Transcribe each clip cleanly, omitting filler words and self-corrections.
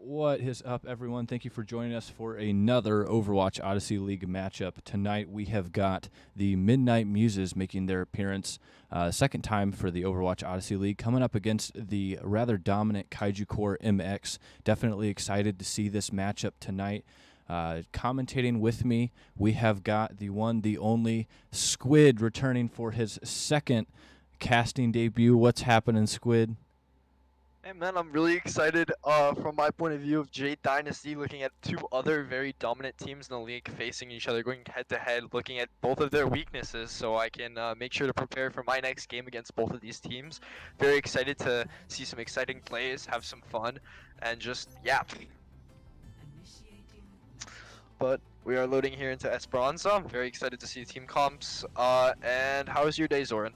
What is up, everyone? Thank you for joining us for another Overwatch Odyssey League matchup. Tonight we have got the Midnight Muses making their appearance, second time for the Overwatch Odyssey League, coming up against the rather dominant Kaiju Core MX. Definitely excited to see this matchup tonight. Commentating with me, we have got the one, the only Squid returning for his second casting debut. What's happening, Squid? Hey man, I'm really excited from my point of view of Jade Dynasty, looking at two other very dominant teams in the league facing each other, going head to head, looking at both of their weaknesses so I can make sure to prepare for my next game against both of these teams. Very excited to see some exciting plays, have some fun, and just, yeah. But we are loading here into Esperanza. I'm very excited to see team comps. And how was your day, Zoran?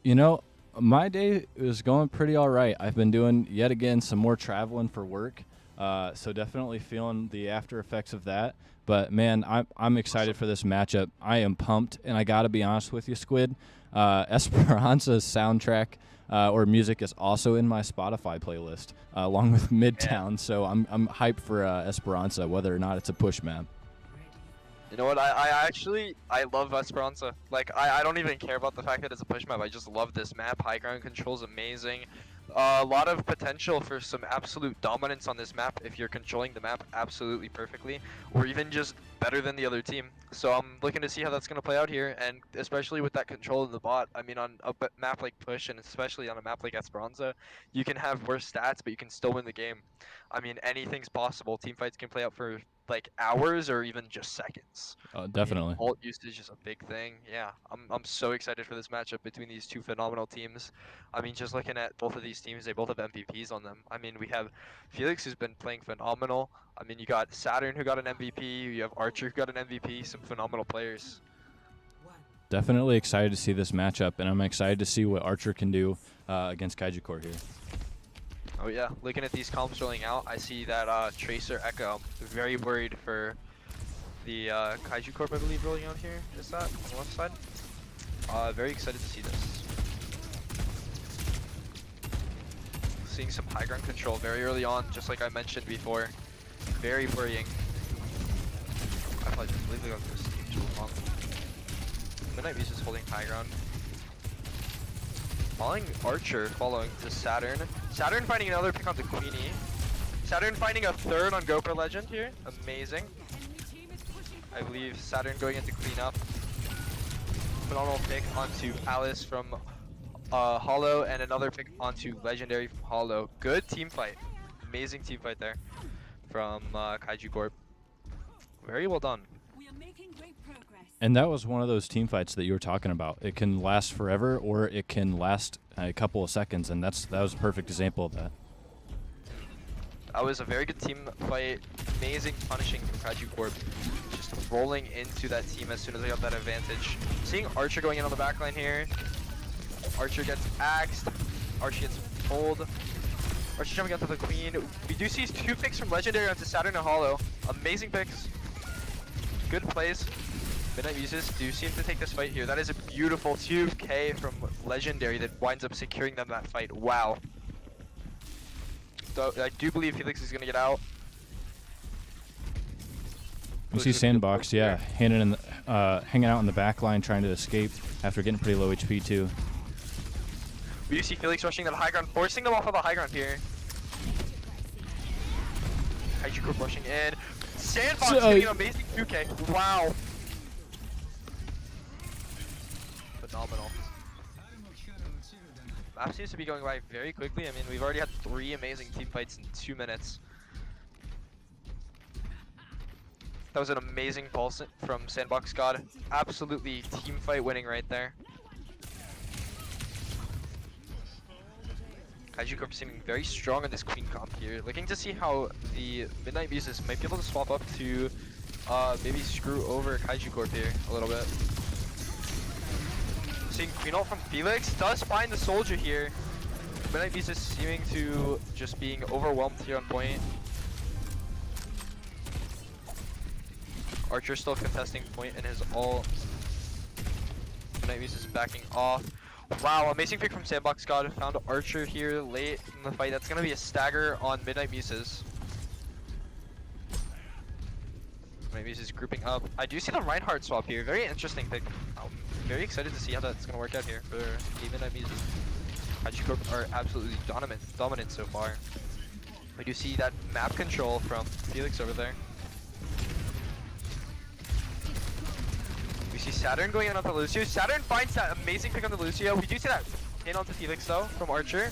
You know, my day is going pretty all right. I've been doing, yet again, some more traveling for work, so definitely feeling the after effects of that. But, man, I'm excited for this matchup. I am pumped, and I got to be honest with you, Squid. Esperanza's soundtrack or music is also in my Spotify playlist, along with Midtown, Yeah. so I'm hyped for Esperanza, whether or not it's a push map. You know what, I love Esperanza. Like, I don't even care about the fact that it's a push map. I just love this map. High ground control is amazing. A lot of potential for some absolute dominance on this map if you're controlling the map absolutely perfectly, or even just better than the other team. So I'm looking to see how that's going to play out here, and especially with that control of the bot. I mean, on a map like Push, and especially on a map like Esperanza, you can have worse stats, but you can still win the game. I mean, anything's possible. Team fights can play out for like hours or even just seconds. Definitely. Ult usage is a big thing. Yeah, I'm so excited for this matchup between these two phenomenal teams. I mean, just looking at both of these teams, they both have MVPs on them. I mean, we have Felix, who's been playing phenomenal. I mean, you got Saturn, who got an MVP. You have Archer, who got an MVP. Some phenomenal players. Definitely excited to see this matchup, and I'm excited to see what Archer can do against Kaiju Core here. Oh yeah, looking at these comps rolling out, I see that Tracer Echo. Very worried for the Kaiju Corp, I believe, rolling out here. Is that on the left side? Very excited to see this. Seeing some high ground control very early on, just like I mentioned before. Very worrying. I probably just completely got this team too long. Midnight Muses holding high ground. Following Archer, following to Saturn. Saturn finding another pick onto Queenie. Saturn finding a third on Gopher Legend here. Amazing. I believe Saturn going into cleanup. Phenomenal pick onto Alice from Hollow, and another pick onto Legendary from Hollow. Good team fight. Amazing team fight there from Kaiju Corp. Very well done. And that was one of those team fights that you were talking about. It can last forever, or it can last a couple of seconds, and that was a perfect example of that. That was a very good team fight. Amazing punishing from Kaiju Corp. Just rolling into that team as soon as they got that advantage. Seeing Archer going in on the backline here. Archer gets axed. Archer gets pulled. Archer jumping onto the Queen. We do see two picks from Legendary onto Saturn and Hollow. Amazing picks. Good plays. Midnight Muses do seem to take this fight here. That is a beautiful 2K from Legendary that winds up securing them that fight. Wow. So I do believe Felix is going to get out. You see Sandbox, yeah, hanging out in the back line trying to escape after getting pretty low HP too. We do see Felix rushing that high ground, forcing them off of the high ground here. Kaiju Corp rushing in. Sandbox getting an amazing 2K. Wow. Phenomenal. Map seems to be going by very quickly. I mean, we've already had 3 amazing team fights in 2 minutes. That was an amazing pulse from Sandbox God. Absolutely team fight winning right there. Kaiju Corp seeming very strong on this Queen comp here. Looking to see how the Midnight Muses might be able to swap up to maybe screw over Kaiju Corp here a little bit. Seeing Queen ult from Felix, does find the soldier here. Midnight Muses seeming to just being overwhelmed here on point. Archer still contesting point in his ult. Midnight Muses backing off. Wow, amazing pick from Sandbox God. Found Archer here late in the fight. That's going to be a stagger on Midnight Muses. Midnight Muses grouping up. I do see the Reinhardt swap here. Very interesting pick. I'm very excited to see how that's going to work out here for the Midnight Muses. kaiju corp are absolutely dominant so far. We do see that map control from Felix over there. We see Saturn going in on the Lucio. Saturn finds that amazing pick on the Lucio. We do see that in onto Felix though from Archer.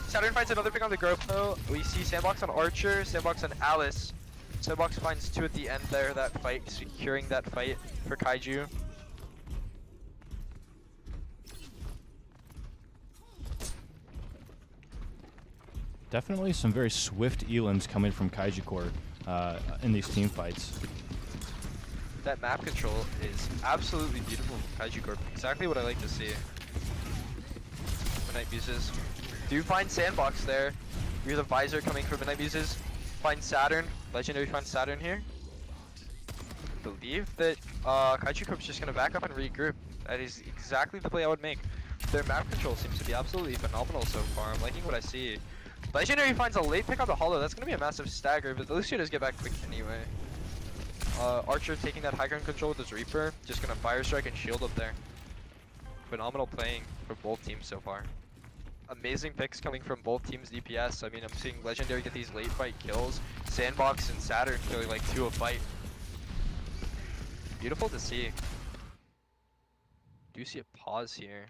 Saturn finds another pick on the Grove though. We see Sandbox on Archer, Sandbox on Alice. Sandbox finds 2 at the end there, that fight, securing that fight for Kaiju. Definitely some very swift elims coming from Kaiju Corp in these team fights. That map control is absolutely beautiful from Kaiju Corp. Exactly what I like to see. Midnight Muses do find Sandbox there. Here's the visor coming from Midnight Muses. Find Saturn. Legendary finds Saturn here. I believe that Kaiju Corp's just going to back up and regroup. That is exactly the play I would make. Their map control seems to be absolutely phenomenal so far. I'm liking what I see. Legendary finds a late pick on the Hollow. That's going to be a massive stagger, but the Lucio does get back quick anyway. Archer taking that high ground control with his Reaper. Just going to Fire Strike and Shield up there. Phenomenal playing for both teams so far. Amazing picks coming from both teams' DPS. I mean, I'm seeing Legendary get these late fight kills. Sandbox and Saturn killing like 2 a fight. Beautiful to see. Do you see a pause here?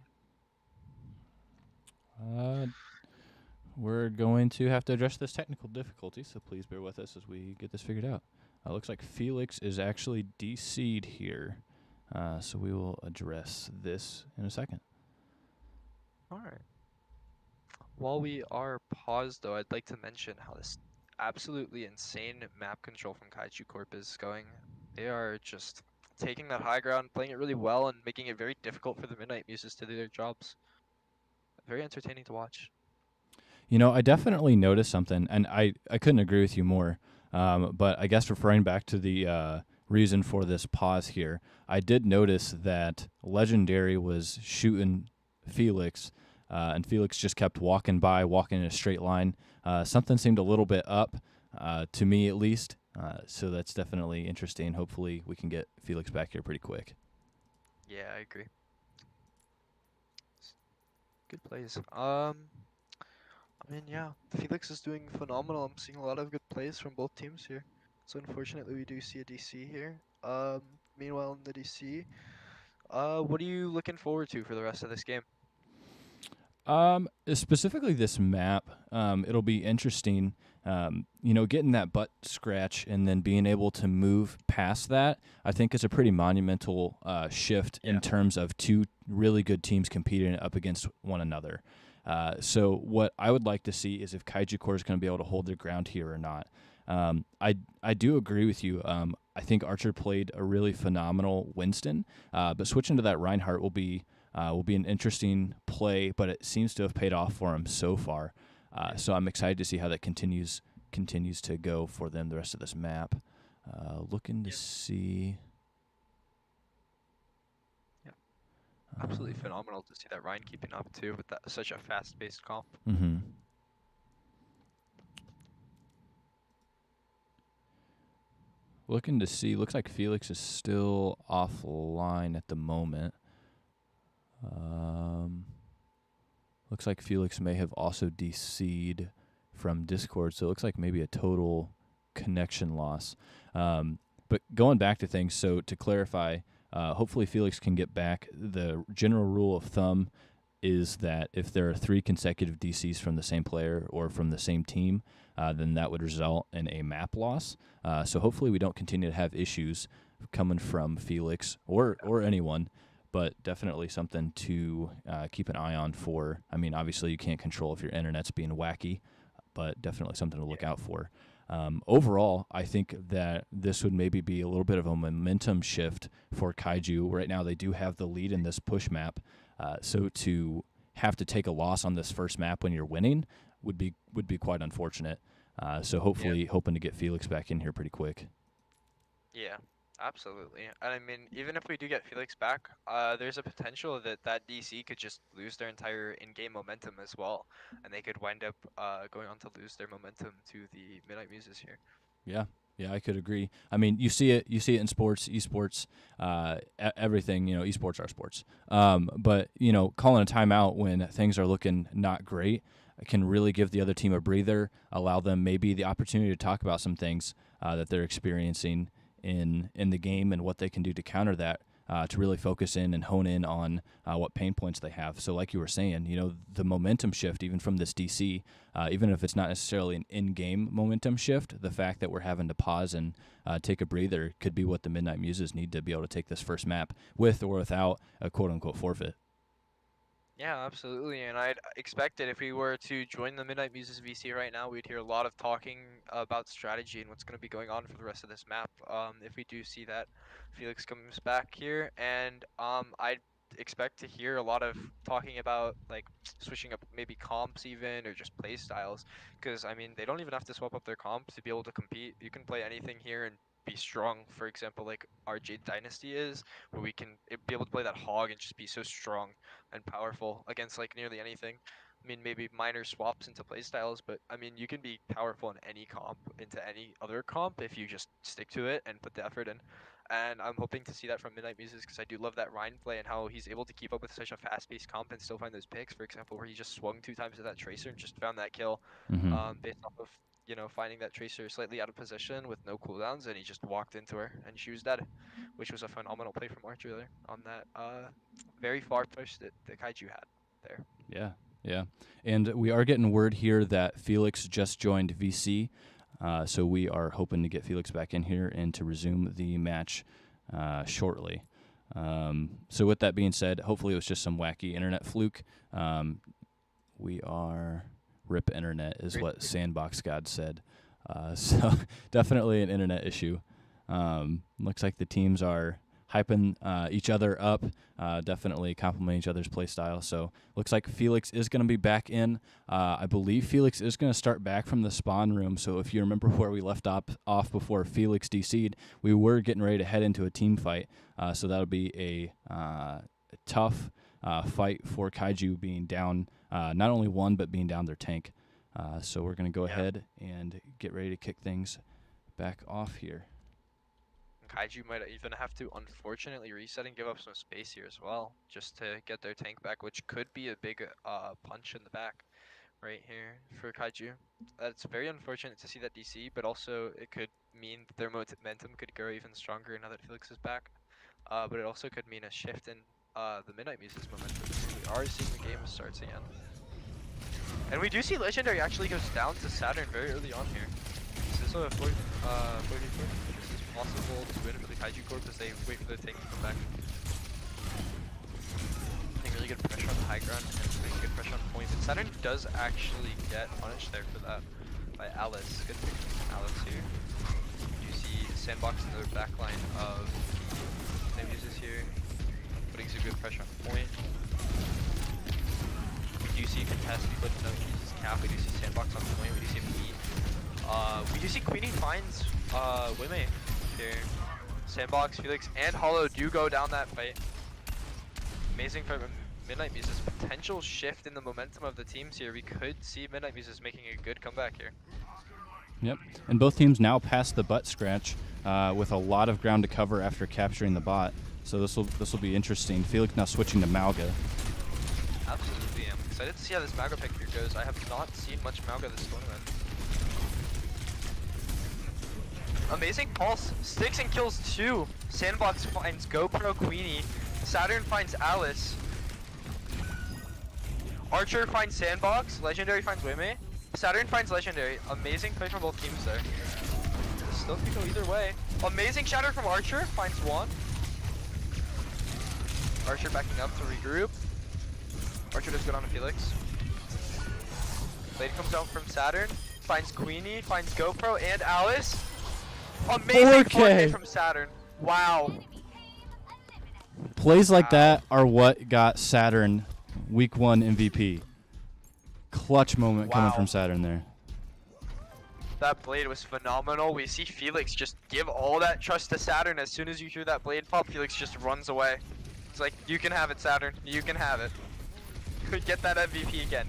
We're going to have to address this technical difficulty, so please bear with us as we get this figured out. Looks like Felix is actually DC'd here, so we will address this in a second. Alright. While we are paused though, I'd like to mention how this absolutely insane map control from Kaiju Corp is going. They are just taking that high ground, playing it really well, and making it very difficult for the Midnight Muses to do their jobs. Very entertaining to watch. You know, I definitely noticed something, and I couldn't agree with you more, but I guess referring back to the reason for this pause here, I did notice that Legendary was shooting Felix, and Felix just kept walking in a straight line. Something seemed a little bit up, to me at least, so that's definitely interesting. Hopefully we can get Felix back here pretty quick. Yeah, I agree. Good plays. I mean, yeah, Felix is doing phenomenal. I'm seeing a lot of good plays from both teams here. So unfortunately, we do see a DC here. Meanwhile, in the DC, what are you looking forward to for the rest of this game? Specifically this map, it'll be interesting, you know, getting that butt scratch and then being able to move past that. I think it's a pretty monumental shift in terms of 2 really good teams competing up against one another. So what I would like to see is if Kaiju Corp is going to be able to hold their ground here or not. I do agree with you. I think Archer played a really phenomenal Winston, but switching to that Reinhardt will be an interesting play, but it seems to have paid off for him so far. So I'm excited to see how that continues to go for them the rest of this map. Looking to see. Yeah, absolutely phenomenal to see that Ryan keeping up too with that such a fast-paced comp. Mm-hmm. Looking to see. Looks like Felix is still offline at the moment. Looks like Felix may have also DC'd from Discord, so it looks like maybe a total connection loss. But going back to things, so to clarify, hopefully Felix can get back. The general rule of thumb is that if there are 3 consecutive DCs from the same player or from the same team, then that would result in a map loss. So hopefully we don't continue to have issues coming from Felix or anyone. But definitely something to keep an eye on for. I mean, obviously you can't control if your internet's being wacky, but definitely something to look out for. Overall, I think that this would maybe be a little bit of a momentum shift for Kaiju. Right now they do have the lead in this push map, so to have to take a loss on this first map when you're winning would be quite unfortunate. So hopefully hoping to get Felix back in here pretty quick. Yeah. Absolutely. And I mean, even if we do get Felix back, there's a potential that DC could just lose their entire in-game momentum as well. And they could wind up going on to lose their momentum to the Midnight Muses here. Yeah. Yeah, I could agree. I mean, you see it in sports, esports, everything. Esports are sports. But calling a timeout when things are looking not great can really give the other team a breather, allow them maybe the opportunity to talk about some things that they're experiencing in the game and what they can do to counter that. To really focus in and hone in on what pain points they have. So like you were saying, the momentum shift, even from this DC, even if it's not necessarily an in-game momentum shift, the fact that we're having to pause and take a breather could be what the Midnight Muses need to be able to take this first map with or without a quote-unquote forfeit. Yeah, absolutely, and I'd expect it if we were to join the Midnight Muses VC right now, we'd hear a lot of talking about strategy and what's going to be going on for the rest of this map. If we do see that Felix comes back here, and I'd expect to hear a lot of talking about like switching up maybe comps even, or just play styles, because I mean they don't even have to swap up their comps to be able to compete. You can play anything here and be strong. For example, like RG Dynasty is, where we can be able to play that hog and just be so strong and powerful against like nearly anything. I mean, maybe minor swaps into playstyles, but I mean, you can be powerful in any comp into any other comp if you just stick to it and put the effort in. And I'm hoping to see that from Midnight Muses, because I do love that Rhine play and how he's able to keep up with such a fast-paced comp and still find those picks. For example, where he just swung 2 times at that Tracer and just found that kill, based off of finding that Tracer slightly out of position with no cooldowns, and he just walked into her and she was dead, which was a phenomenal play from Archer there on that very far push that the kaiju had there. Yeah. And we are getting word here that Felix just joined VC, so we are hoping to get Felix back in here and to resume the match shortly. So with that being said, hopefully it was just some wacky internet fluke. We are rip internet is what Sandbox God said. So definitely an internet issue. Looks like the teams are hyping each other up, definitely complimenting each other's play style. So looks like Felix is going to be back in. I believe Felix is going to start back from the spawn room. So if you remember where we left off before Felix DC'd, we were getting ready to head into a team fight. So that'll be a tough fight for Kaiju being down, not only one, but being down their tank. So we're going to go ahead and get ready to kick things back off here. Kaiju might even have to unfortunately reset and give up some space here as well, just to get their tank back, which could be a big punch in the back right here for Kaiju. It's very unfortunate to see that DC, but also it could mean that their momentum could grow even stronger now that Felix is back. But it also could mean a shift in the Midnight Muses momentum. We are seeing the game starts again. And we do see Legendary actually goes down to Saturn very early on here. This is a 44. This is possible to win for the Kaiju Corp as they wait for their tank to come back. Putting really good pressure on the high ground and putting good pressure on point. But Saturn does actually get punished there for that by Alice. Good pick from Alice here. You see Sandbox in the backline of the Muses here, putting some good pressure on point. We do see contest, we put no uses cap, we do see Sandbox on point, we do see Pete. We do see Queenie finds Wime here. Sandbox, Felix, and Hollow do go down that fight. Amazing for Midnight Muses. Potential shift in the momentum of the teams here. We could see Midnight Muses making a good comeback here. Yep, and both teams now past the butt scratch with a lot of ground to cover after capturing the bot. So this will be interesting. Felix now switching to Malga. Absolutely, I'm excited to see how this Malga pick here goes. I have not seen much Malga this tournament. Amazing pulse, sticks and kills 2. Sandbox finds GoPro Queenie. Saturn finds Alice. Archer finds Sandbox. Legendary finds Wime. Saturn finds Legendary. Amazing play from both teams there. This still could go either way. Amazing shatter from Archer. Finds 1. Archer backing up to regroup. Archer does good on Felix. Blade comes out from Saturn. Finds Queenie. Finds GoPro and Alice. Amazing 4K from Saturn. Wow. Plays like that are what got Saturn Week 1 MVP. Clutch moment coming from Saturn there. That blade was phenomenal. We see Felix just give all that trust to Saturn. As soon as you hear that blade pop, Felix just runs away. It's like, you can have it, Saturn. You can have it. Could get that MVP again.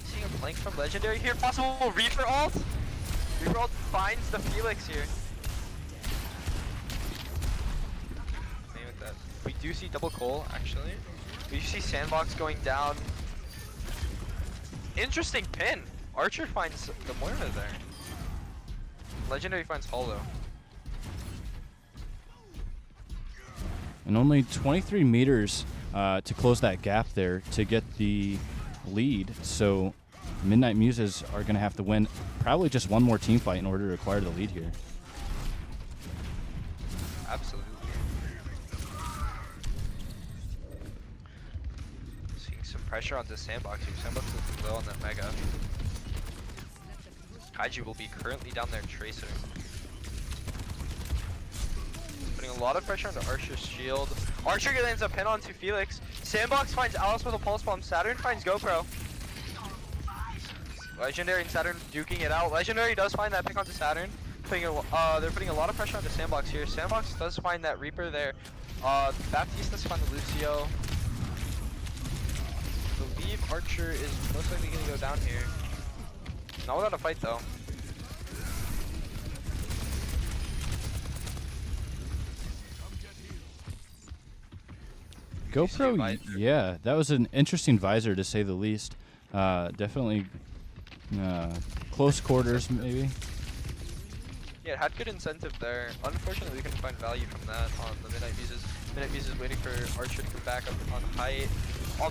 Seeing a Flank from Legendary here. Possible Reaper ult. Reaper ult finds the Felix here. Playing with that. We do see double Cole actually. We see Sandbox going down. Interesting pin. Archer finds the Moira there. Legendary finds Hollow. And only 23 meters to close that gap there to get the lead. So Midnight Muses are going to have to win probably just one more team fight in order to acquire the lead here. Absolutely. Seeing some pressure onto Sandbox here. Sandbox is low on that Mega. Kaiju will be currently down there Tracer. Putting a lot of pressure onto Archer's shield. Archer lands a pin onto Felix. Sandbox finds Alice with a pulse bomb. Saturn finds GoPro. Legendary and Saturn duking it out. Legendary does find that pick onto Saturn. They're putting a lot of pressure onto Sandbox here. Sandbox does find that Reaper there. Baptista's found the Lucio. I believe Archer is most likely going to go down here. Not without a fight though. GoPro, yeah, that was an interesting visor to say the least. Definitely close quarters, maybe. Yeah, it had good incentive there. Unfortunately, we couldn't find value from that on the Midnight Muses. Midnight Muses waiting for Archer to come back up on height.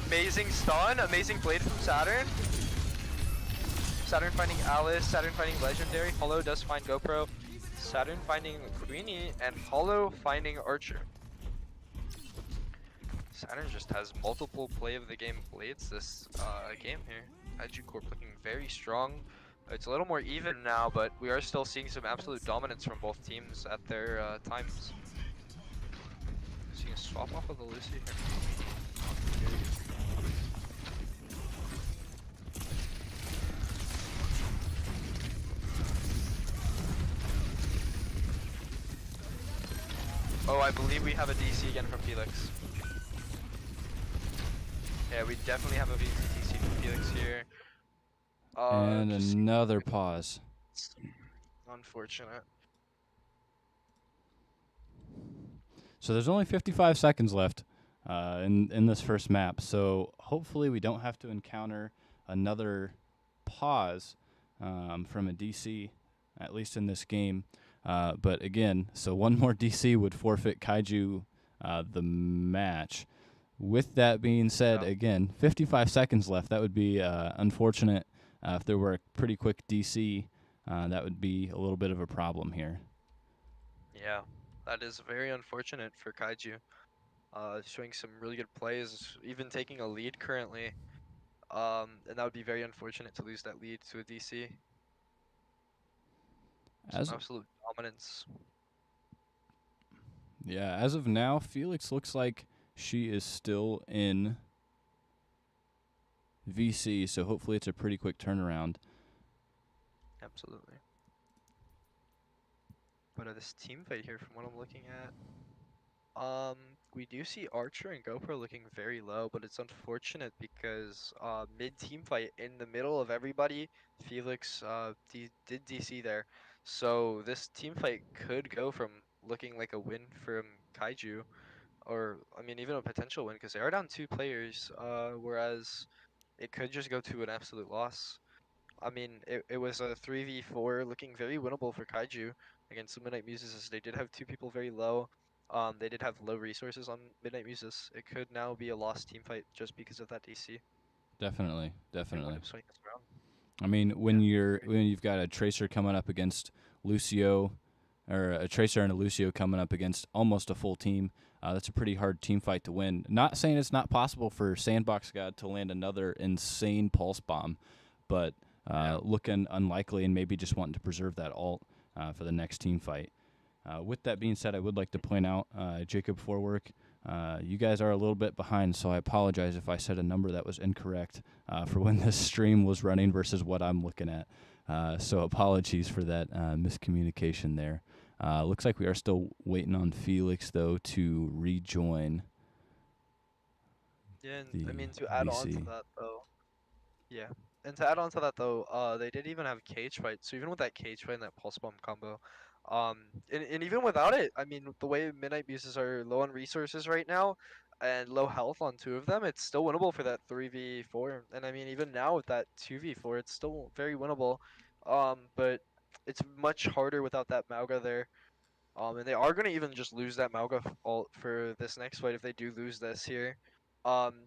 Amazing stun, amazing blade from Saturn. Saturn finding Alice, Saturn finding Legendary. Hollow does find GoPro. Saturn finding Queenie, and Hollow finding Archer. Saturn just has multiple play of the game blades this game here. kaiju corp looking very strong. It's a little more even now, but we are still seeing some absolute dominance from both teams at their times. Seeing a swap off of the Lucy here. Oh, I believe we have a DC again from Felix. Yeah, we definitely have a DC from Felix here. And another pause. Unfortunate. So there's only 55 seconds left in this first map. So hopefully we don't have to encounter another pause from a DC, at least in this game. But again, so one more DC would forfeit Kaiju the match. With that being said, again, 55 seconds left. That would be unfortunate. If there were a pretty quick DC, that would be a little bit of a problem here. Yeah, that is very unfortunate for Kaiju. Showing some really good plays, even taking a lead currently. And that would be very unfortunate to lose that lead to a DC. Absolute dominance. Yeah, as of now, Felix looks like she is still in VC, so hopefully it's a pretty quick turnaround. Absolutely. But this team fight here, from what I'm looking at, we do see Archer and GoPro looking very low, but it's unfortunate because mid-team fight in the middle of everybody, Felix did DC there. So this team fight could go from looking like a win from Kaiju, or I mean even a potential win, because they are down 2 players, whereas it could just go to an absolute loss. I mean, it was a 3v4 looking very winnable for Kaiju against the Midnight Muses, as they did have 2 people very low. They did have low resources on Midnight Muses. It could now be a lost team fight just because of that DC. Definitely. I mean, when you've got a Tracer coming up against Lucio, or a Tracer and a Lucio coming up against almost a full team, that's a pretty hard team fight to win. Not saying it's not possible for Sandbox God to land another insane pulse bomb, but looking unlikely, and maybe just wanting to preserve that ult for the next team fight. With that being said, I would like to point out, Jacob Forework, you guys are a little bit behind, so I apologize if I said a number that was incorrect for when this stream was running versus what I'm looking at. So apologies for that miscommunication there. Looks like we are still waiting on Felix, though, to rejoin. Yeah, and I mean, to add on to that, though, yeah, And to add on to that though, they did even have cage fight. So even with that cage fight and that pulse bomb combo, and even without it, I mean, the way Midnight Muses are low on resources right now, and low health on two of them, it's still winnable for that 3v4. And I mean, even now with that 2v4, it's still very winnable. But it's much harder without that Mauga there. And they are gonna even just lose that Mauga ult for this next fight if they do lose this here.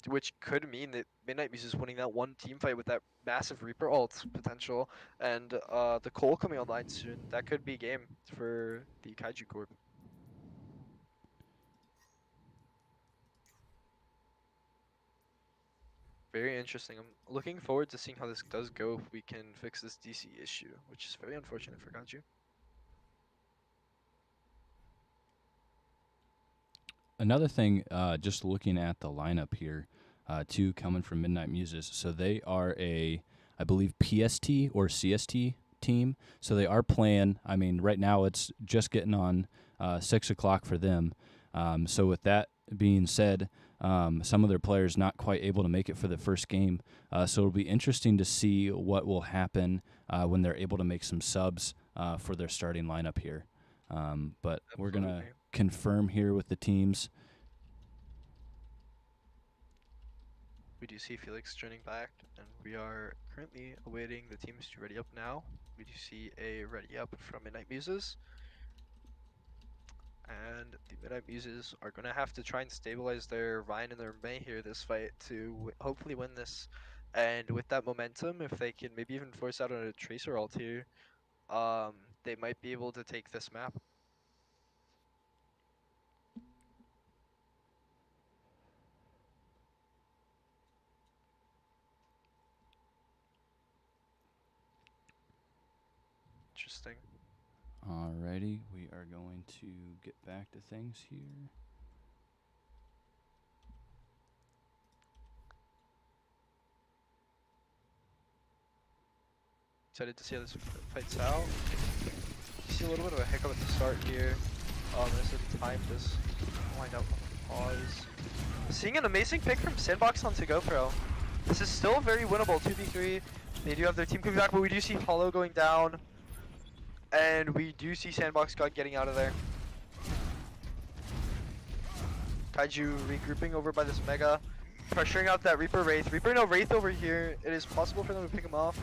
Which could mean that Midnight Muse is winning that one team fight with that massive Reaper ult potential, and the Cole coming online soon. That could be game for the Kaiju Corp. Very interesting. I'm looking forward to seeing how this does go if we can fix this DC issue, which is very unfortunate for Kaiju. Another thing, just looking at the lineup here, two coming from Midnight Muses. So they are I believe, PST or CST team. So they are playing. I mean, right now it's just getting on 6 o'clock for them. So with that being said, some of their players not quite able to make it for the first game. So it'll be interesting to see what will happen when they're able to make some subs for their starting lineup here. But we're going to confirm here with the teams. We do see Felix joining back, and we are currently awaiting the teams to ready up now. We do see a ready up from Midnight Muses. And the Midnight Muses are going to have to try and stabilize their Ryan and their Mei here this fight to hopefully win this. And with that momentum, if they can maybe even force out a Tracer ult here, they might be able to take this map. Interesting. Alrighty, we are going to get back to things here. Excited to see how this fights out. You see a little bit of a hiccup at the start here. There's a time just wind up on the pause. Seeing an amazing pick from Sandbox on To Go Pro. This is still very winnable, 2v3. They do have their team coming back, but we do see Hollow going down. And we do see Sandbox God getting out of there. Kaiju regrouping over by this Mega. Pressuring out that Reaper Wraith. Reaper no Wraith over here. It is possible for them to pick him off.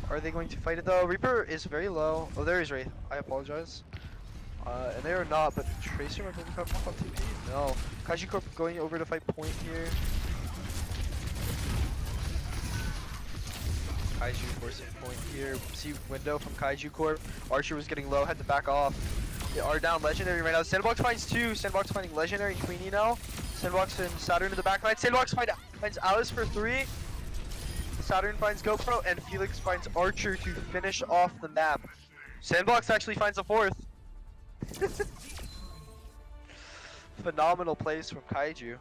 Are they going to fight it though? Reaper is very low. Oh, there is Wraith. I apologize. And they are not, but Tracer might be coming off on TP. No. Kaiju Corp going over to fight point here. Kaiju forcing point here. See window from Kaiju Corp. Archer was getting low, had to back off. They are down Legendary right now. Sandbox finds two. Sandbox finding Legendary Queenie now. Sandbox and Saturn in the backline. Sandbox finds Alice for 3. Saturn finds GoPro, and Felix finds Archer to finish off the map. Sandbox actually finds a 4th. Phenomenal plays from Kaiju.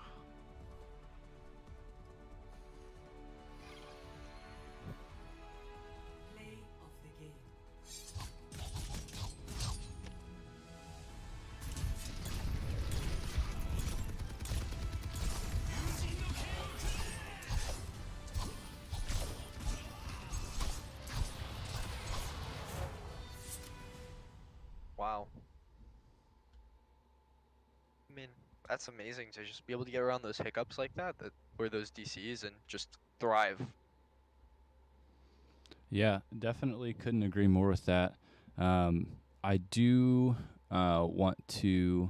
Wow. I mean, that's amazing to just be able to get around those hiccups like that were those DCs and just thrive. Yeah, definitely couldn't agree more with that. I do want to...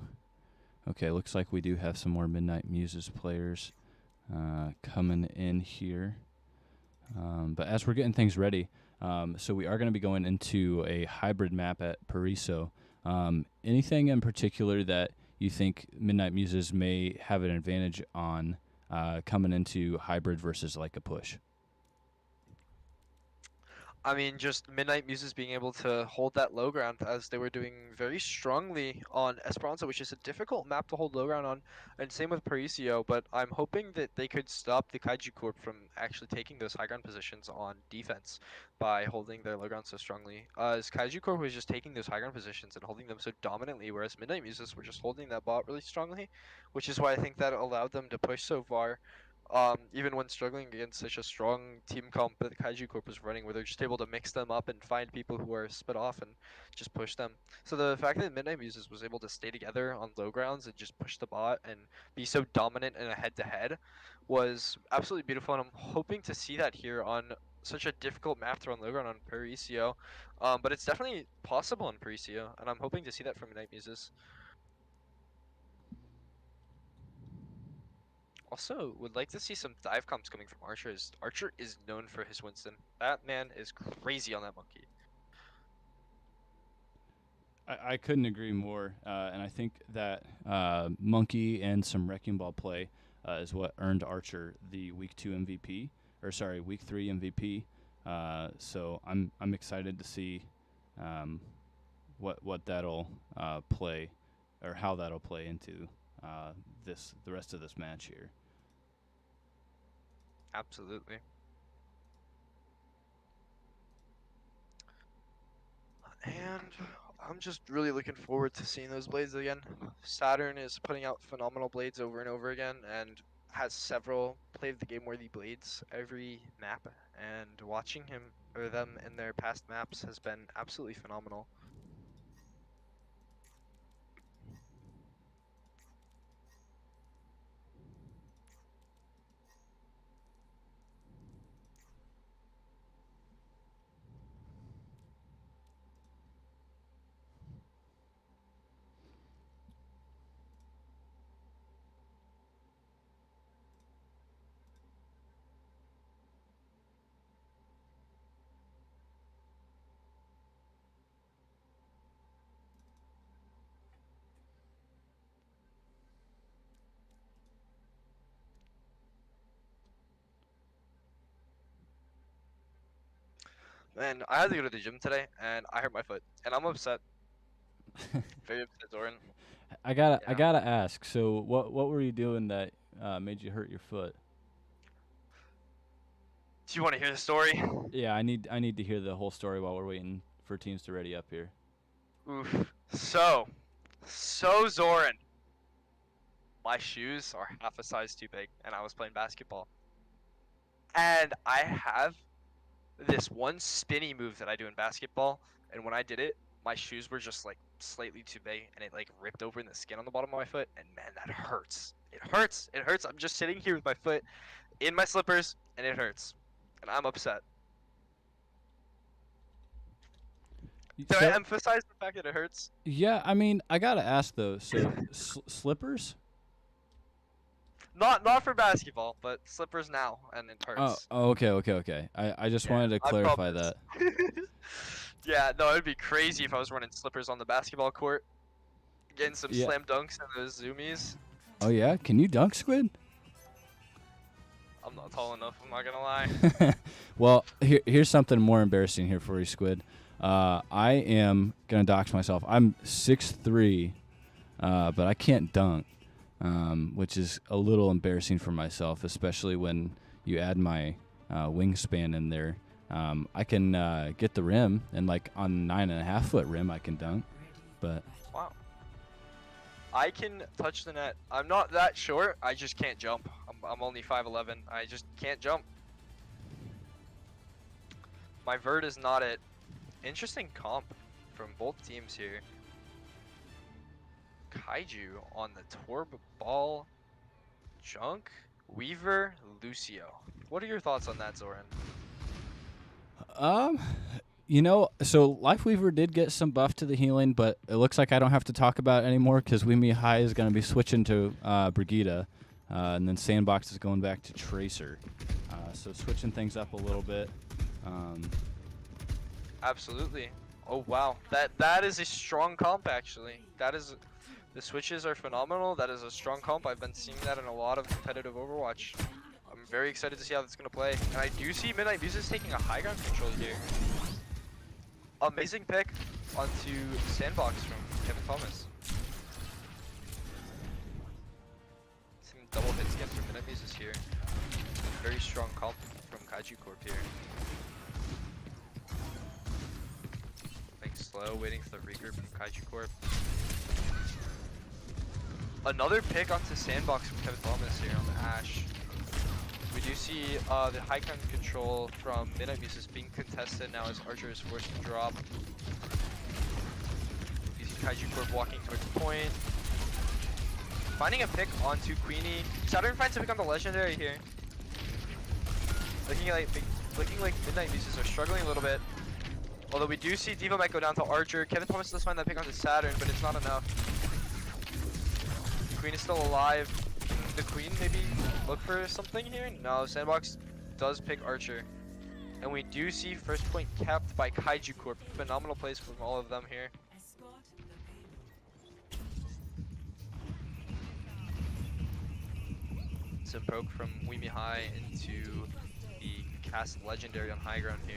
Okay, looks like we do have some more Midnight Muses players coming in here. But as we're getting things ready, so we are going to be going into a hybrid map at Pariso. Anything in particular that you think Midnight Muses may have an advantage on coming into hybrid versus like a push? I mean, just Midnight Muses being able to hold that low ground as they were doing very strongly on Esperanza, which is a difficult map to hold low ground on, and same with Parisio, but I'm hoping that they could stop the Kaiju Corp from actually taking those high ground positions on defense by holding their low ground so strongly. As Kaiju Corp was just taking those high ground positions and holding them so dominantly, whereas Midnight Muses were just holding that bot really strongly, which is why I think that allowed them to push so far. Even when struggling against such a strong team comp that Kaiju Corp was running, where they're just able to mix them up and find people who are split off and just push them. So the fact that Midnight Muses was able to stay together on low grounds and just push the bot and be so dominant in a head-to-head was absolutely beautiful, and I'm hoping to see that here on such a difficult map to run low ground on Paricio. But it's definitely possible on Paricio, and I'm hoping to see that from Midnight Muses. Also, would like to see some dive comps coming from Archer. Archer is known for his Winston. That man is crazy on that monkey. I couldn't agree more, and I think that monkey and some wrecking ball play is what earned Archer the week 2 MVP, or sorry, week 3 MVP. So I'm excited to see what that'll play, or how that'll play into the rest of this match here. Absolutely. And I'm just really looking forward to seeing those blades again. Saturn is putting out phenomenal blades over and over again, and has several play of the game worthy blades every map. And watching him or them in their past maps has been absolutely phenomenal. Man, I had to go to the gym today, and I hurt my foot, and I'm upset. Very upset, Zoran. I gotta ask. So what were you doing that made you hurt your foot? Do you want to hear the story? Yeah, I need to hear the whole story while we're waiting for teams to ready up here. Oof. So Zoran, my shoes are half a size too big, and I was playing basketball. And I have this one spinny move that I do in basketball, and when I did it, my shoes were just like slightly too big, and it like ripped open the skin on the bottom of my foot, and man, that hurts. It hurts. It hurts. I'm just sitting here with my foot in my slippers, and it hurts, and I'm upset. Did I emphasize the fact that it hurts? Yeah, I mean, I gotta ask though. So slippers? Not for basketball, but slippers now, and it hurts. Oh, okay. I just wanted to clarify that. Yeah, no, it'd be crazy if I was running slippers on the basketball court, getting some slam dunks and those zoomies. Oh yeah, can you dunk, Squid? I'm not tall enough. I'm not gonna lie. Well, here's something more embarrassing here for you, Squid. I am gonna dox myself. I'm 6'3", but I can't dunk. Which is a little embarrassing for myself, especially when you add my wingspan in there. I can get the rim, and like on 9.5 foot rim, I can dunk. But wow, I can touch the net. I'm not that short. I just can't jump. I'm only 5'11". I just can't jump. My vert is not it. Interesting comp from both teams here. Kaiju on the Torb Ball, Junk, Weaver, Lucio. What are your thoughts on that, Zoran? So Lifeweaver did get some buff to the healing, but it looks like I don't have to talk about it anymore because Weemy High is going to be switching to Brigida, and then Sandbox is going back to Tracer. So switching things up a little bit. Absolutely. Oh wow, that is a strong comp actually. The switches are phenomenal. That is a strong comp. I've been seeing that in a lot of competitive Overwatch. I'm very excited to see how that's going to play. And I do see Midnight Muses taking a high ground control here. Amazing pick onto Sandbox from Kevin Thomas. Some double hits again from Midnight Muses here. Very strong comp from Kaiju Corp here. Playing slow, waiting for the regroup from Kaiju Corp. Another pick onto Sandbox from Kevin Thomas here on the Ash. We do see the high ground control from Midnight Muses being contested now as Archer is forced to drop. You see Kaiju Corp walking towards point. Finding a pick onto Queenie. Saturn finds a pick on the Legendary here. Looking like Midnight Muses are struggling a little bit. Although we do see Diva might go down to Archer. Kevin Thomas does find that pick onto Saturn, but it's not enough. Queen is still alive. Can the Queen maybe look for something here? No, Sandbox does pick Archer. And we do see first point kept by Kaiju Corp. Phenomenal plays from all of them here. Some poke from Weemy High into the cast Legendary on high ground here.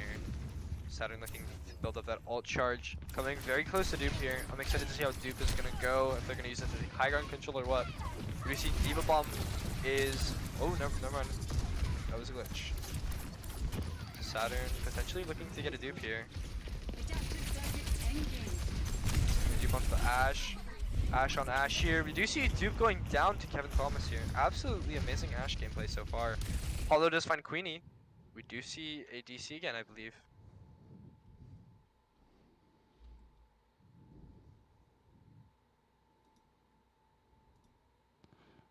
Saturn looking to build up that ult charge. Coming very close to Dupe here. I'm excited to see how Dupe is going to go, if they're going to use it as a high ground control or what. We see Diva Bomb is... Oh, never mind. That was a glitch. Saturn potentially looking to get a Dupe here. Dupe onto the Ashe. Ashe on Ashe here. We do see Dupe going down to Kevin Thomas here. Absolutely amazing Ashe gameplay so far. Paulo does find Queenie. We do see a DC again, I believe.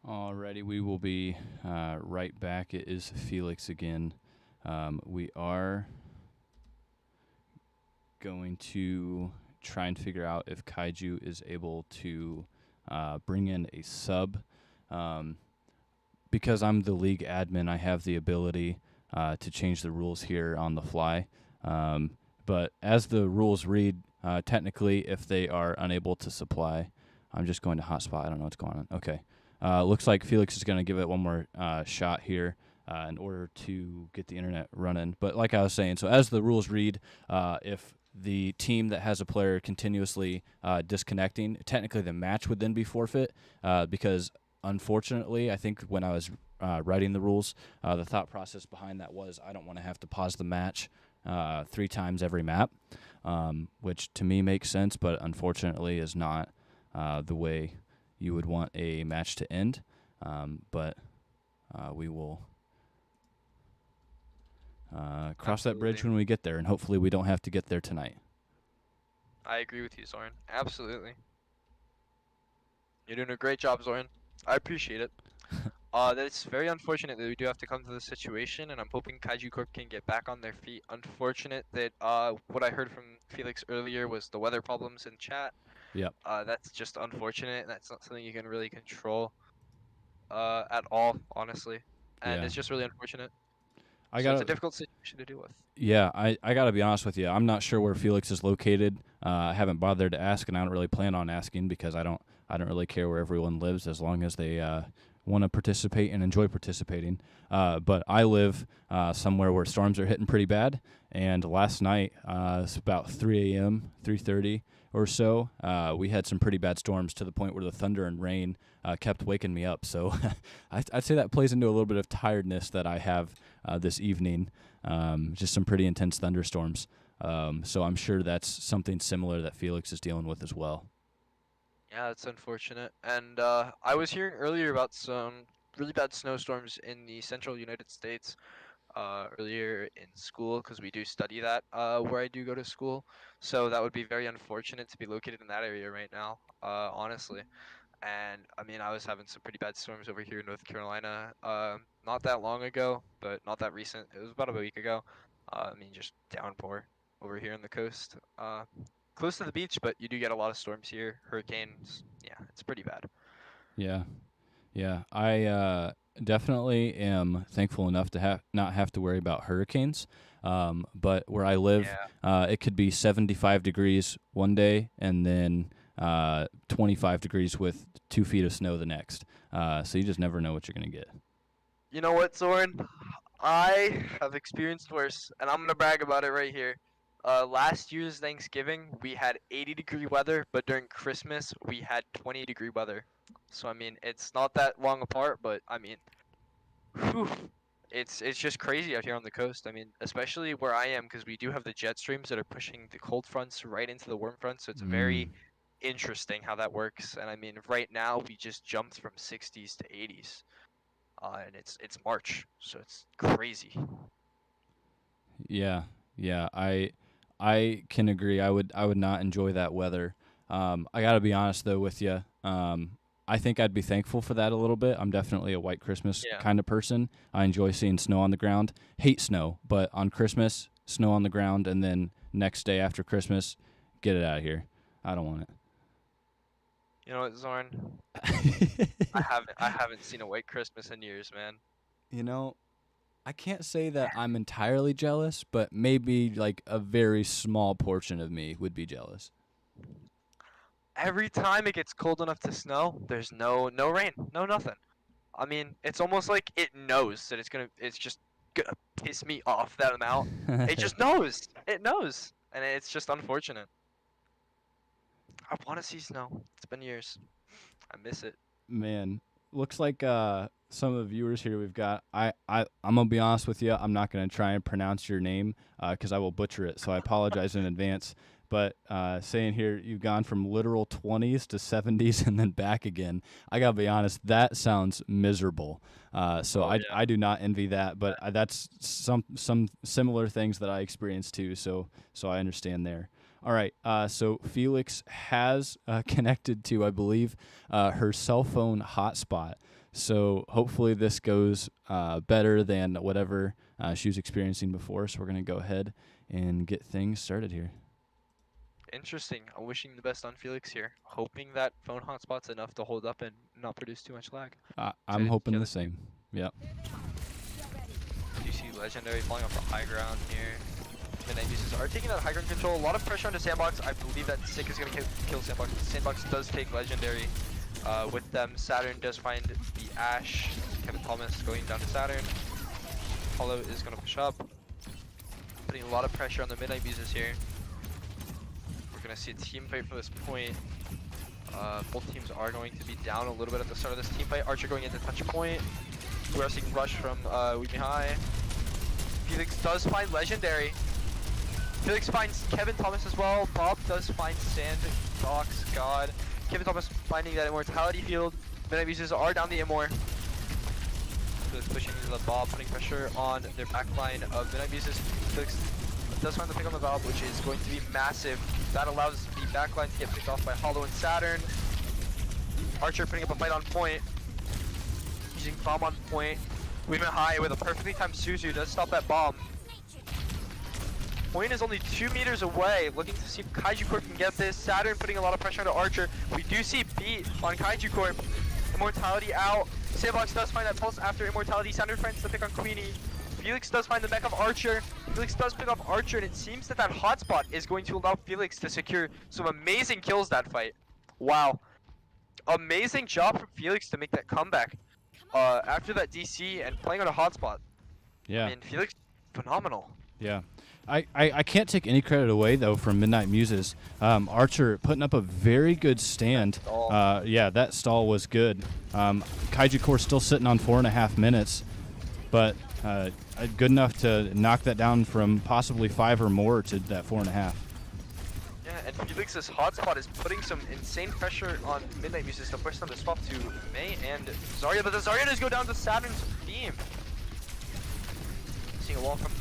Alrighty, we will be right back. It is Felix again. We are going to try and figure out if Kaiju is able to bring in a sub. Because I'm the league admin, I have the ability to change the rules here on the fly. But as the rules read, technically, if they are unable to supply, I'm just going to hotspot. I don't know what's going on. Okay. Looks like Felix is going to give it one more shot here in order to get the internet running. But like I was saying, so as the rules read, if the team that has a player continuously disconnecting, technically the match would then be forfeit because unfortunately, I think when I was writing the rules, the thought process behind that was I don't want to have to pause the match 3 times every map, which to me makes sense, but unfortunately is not the way you would want a match to end. But we will cross that bridge when we get there, and hopefully we don't have to get there tonight. I agree with you, Zoran. Absolutely. You're doing a great job, Zoran. I appreciate it. That's very unfortunate that we do have to come to this situation, and I'm hoping Kaiju Corp can get back on their feet. Unfortunate that what I heard from Felix earlier was the weather problems in chat. Yep. That's just unfortunate. That's not something you can really control at all, honestly. And Yeah. it's just really unfortunate. It's a difficult situation to deal with. Yeah, I got to be honest with you. I'm not sure where Felix is located. I haven't bothered to ask, and I don't really plan on asking because I don't really care where everyone lives as long as they want to participate and enjoy participating. But I live somewhere where storms are hitting pretty bad, and last night, it's about 3 a.m., 3:30 or so, we had some pretty bad storms to the point where the thunder and rain kept waking me up. So I'd say that plays into a little bit of tiredness that I have this evening. Just some pretty intense thunderstorms. So I'm sure that's something similar that Felix is dealing with as well. Yeah, it's unfortunate. And I was hearing earlier about some really bad snowstorms in the central United States earlier in school, because we do study that where I do go to school. So that would be very unfortunate to be located in that area right now, honestly. And I mean, I was having some pretty bad storms over here in North Carolina not that long ago, but not that recent. It was about a week ago. I mean, just downpour over here on the coast. Close to the beach, but you do get a lot of storms here. Hurricanes. Yeah, it's pretty bad. Yeah. I definitely am thankful enough to not have to worry about hurricanes. But where I live, it could be 75 degrees one day and then 25 degrees with 2 feet of snow the next. So you just never know what you're going to get. You know what, Soren? I have experienced worse, and I'm going to brag about it right here. Last year's Thanksgiving, we had 80-degree weather, but during Christmas, we had 20-degree weather. So, I mean, it's not that long apart, but, I mean, whew, it's just crazy out here on the coast. I mean, especially where I am, because we do have the jet streams that are pushing the cold fronts right into the warm fronts, so it's very interesting how that works. And, I mean, right now, we just jumped from 60s to 80s. and it's March, so it's crazy. Yeah, yeah, I can agree. I would not enjoy that weather. I gotta be honest though with you. I think I'd be thankful for that a little bit. I'm definitely a white Christmas Yeah. kind of person. I enjoy seeing snow on the ground. Hate snow, but on Christmas, snow on the ground, and then next day after Christmas, get it out of here. I don't want You know what, Zorn? it. I haven't seen a white Christmas in years, man. You know, I can't say that I'm entirely jealous, but maybe like a very small portion of me would be jealous. Every time it gets cold enough to snow, there's no rain, no nothing. I mean, it's almost like it knows that it's just gonna piss me off that amount. It just knows. It knows, and it's just unfortunate. I want to see snow. It's been years. I miss it. Man, looks like some of the viewers here we've got. I'm gonna be honest with you. I'm not gonna try and pronounce your name because I will butcher it. So I apologize in advance. But saying here, you've gone from literal 20s to 70s and then back again. I gotta be honest, that sounds miserable. So Oh, yeah. I do not envy that. But that's some similar things that I experienced too. So I understand there. All right. So Felix has connected to, I believe, her cell phone hotspot. So hopefully this goes better than whatever she was experiencing before. So we're going to go ahead and get things started here. Interesting. I'm wishing the best on Felix here, hoping that phone hotspot's enough to hold up and not produce too much lag. I'm hoping kill the it. same. Yep. You see Legendary falling off the high ground here. Midnight Muses are taking that high ground control. A lot of pressure on the Sandbox. I believe that Sick is going to kill Sandbox. Sandbox does take Legendary with them. Saturn does find the Ash. Kevin Thomas going down to Saturn. Hollow is going to push up. Putting a lot of pressure on the Midnight Muses here. We're going to see a team fight for this point. Both teams are going to be down a little bit at the start of this team fight. Archer going into touch point. We're seeing rush from Weeping High. Felix does find Legendary. Felix finds Kevin Thomas as well. Bob does find Sandbox God. Kevin Thomas finding that Immortality field. Midnight Muses are down the Immor. Felix pushing into the Bob, putting pressure on their backline of Midnight Muses. Felix does find the pick on the Valve, which is going to be massive. That allows the backline to get picked off by Hollow and Saturn. Archer putting up a fight on point. Using bomb on point. Weeping High with a perfectly timed Suzu does stop that bomb. Point is only 2 meters away, looking to see if Kaiju Corp can get this. Saturn putting a lot of pressure onto Archer. We do see beat on Kaiju Corp. Immortality out. Sandbox does find that pulse after Immortality. Saturn finds the pick on Queenie. Felix does find the back of Archer. Felix does pick up Archer, and it seems that that hotspot is going to allow Felix to secure some amazing kills that fight. Wow. Amazing job from Felix to make that comeback. After that DC and playing on a hotspot. Yeah. I mean, Felix, phenomenal. Yeah. I can't take any credit away, though, from Midnight Muses. Archer putting up a very good stand. Yeah, that stall was good. Kaiju Core still sitting on 4.5 minutes, but good enough to knock that down from possibly 5 or more to that 4.5. Yeah, and Felix's hotspot is putting some insane pressure on Midnight Muses to push them to swap to May and Zarya, but the Zarya does go down to Saturn's team. Seeing a wall from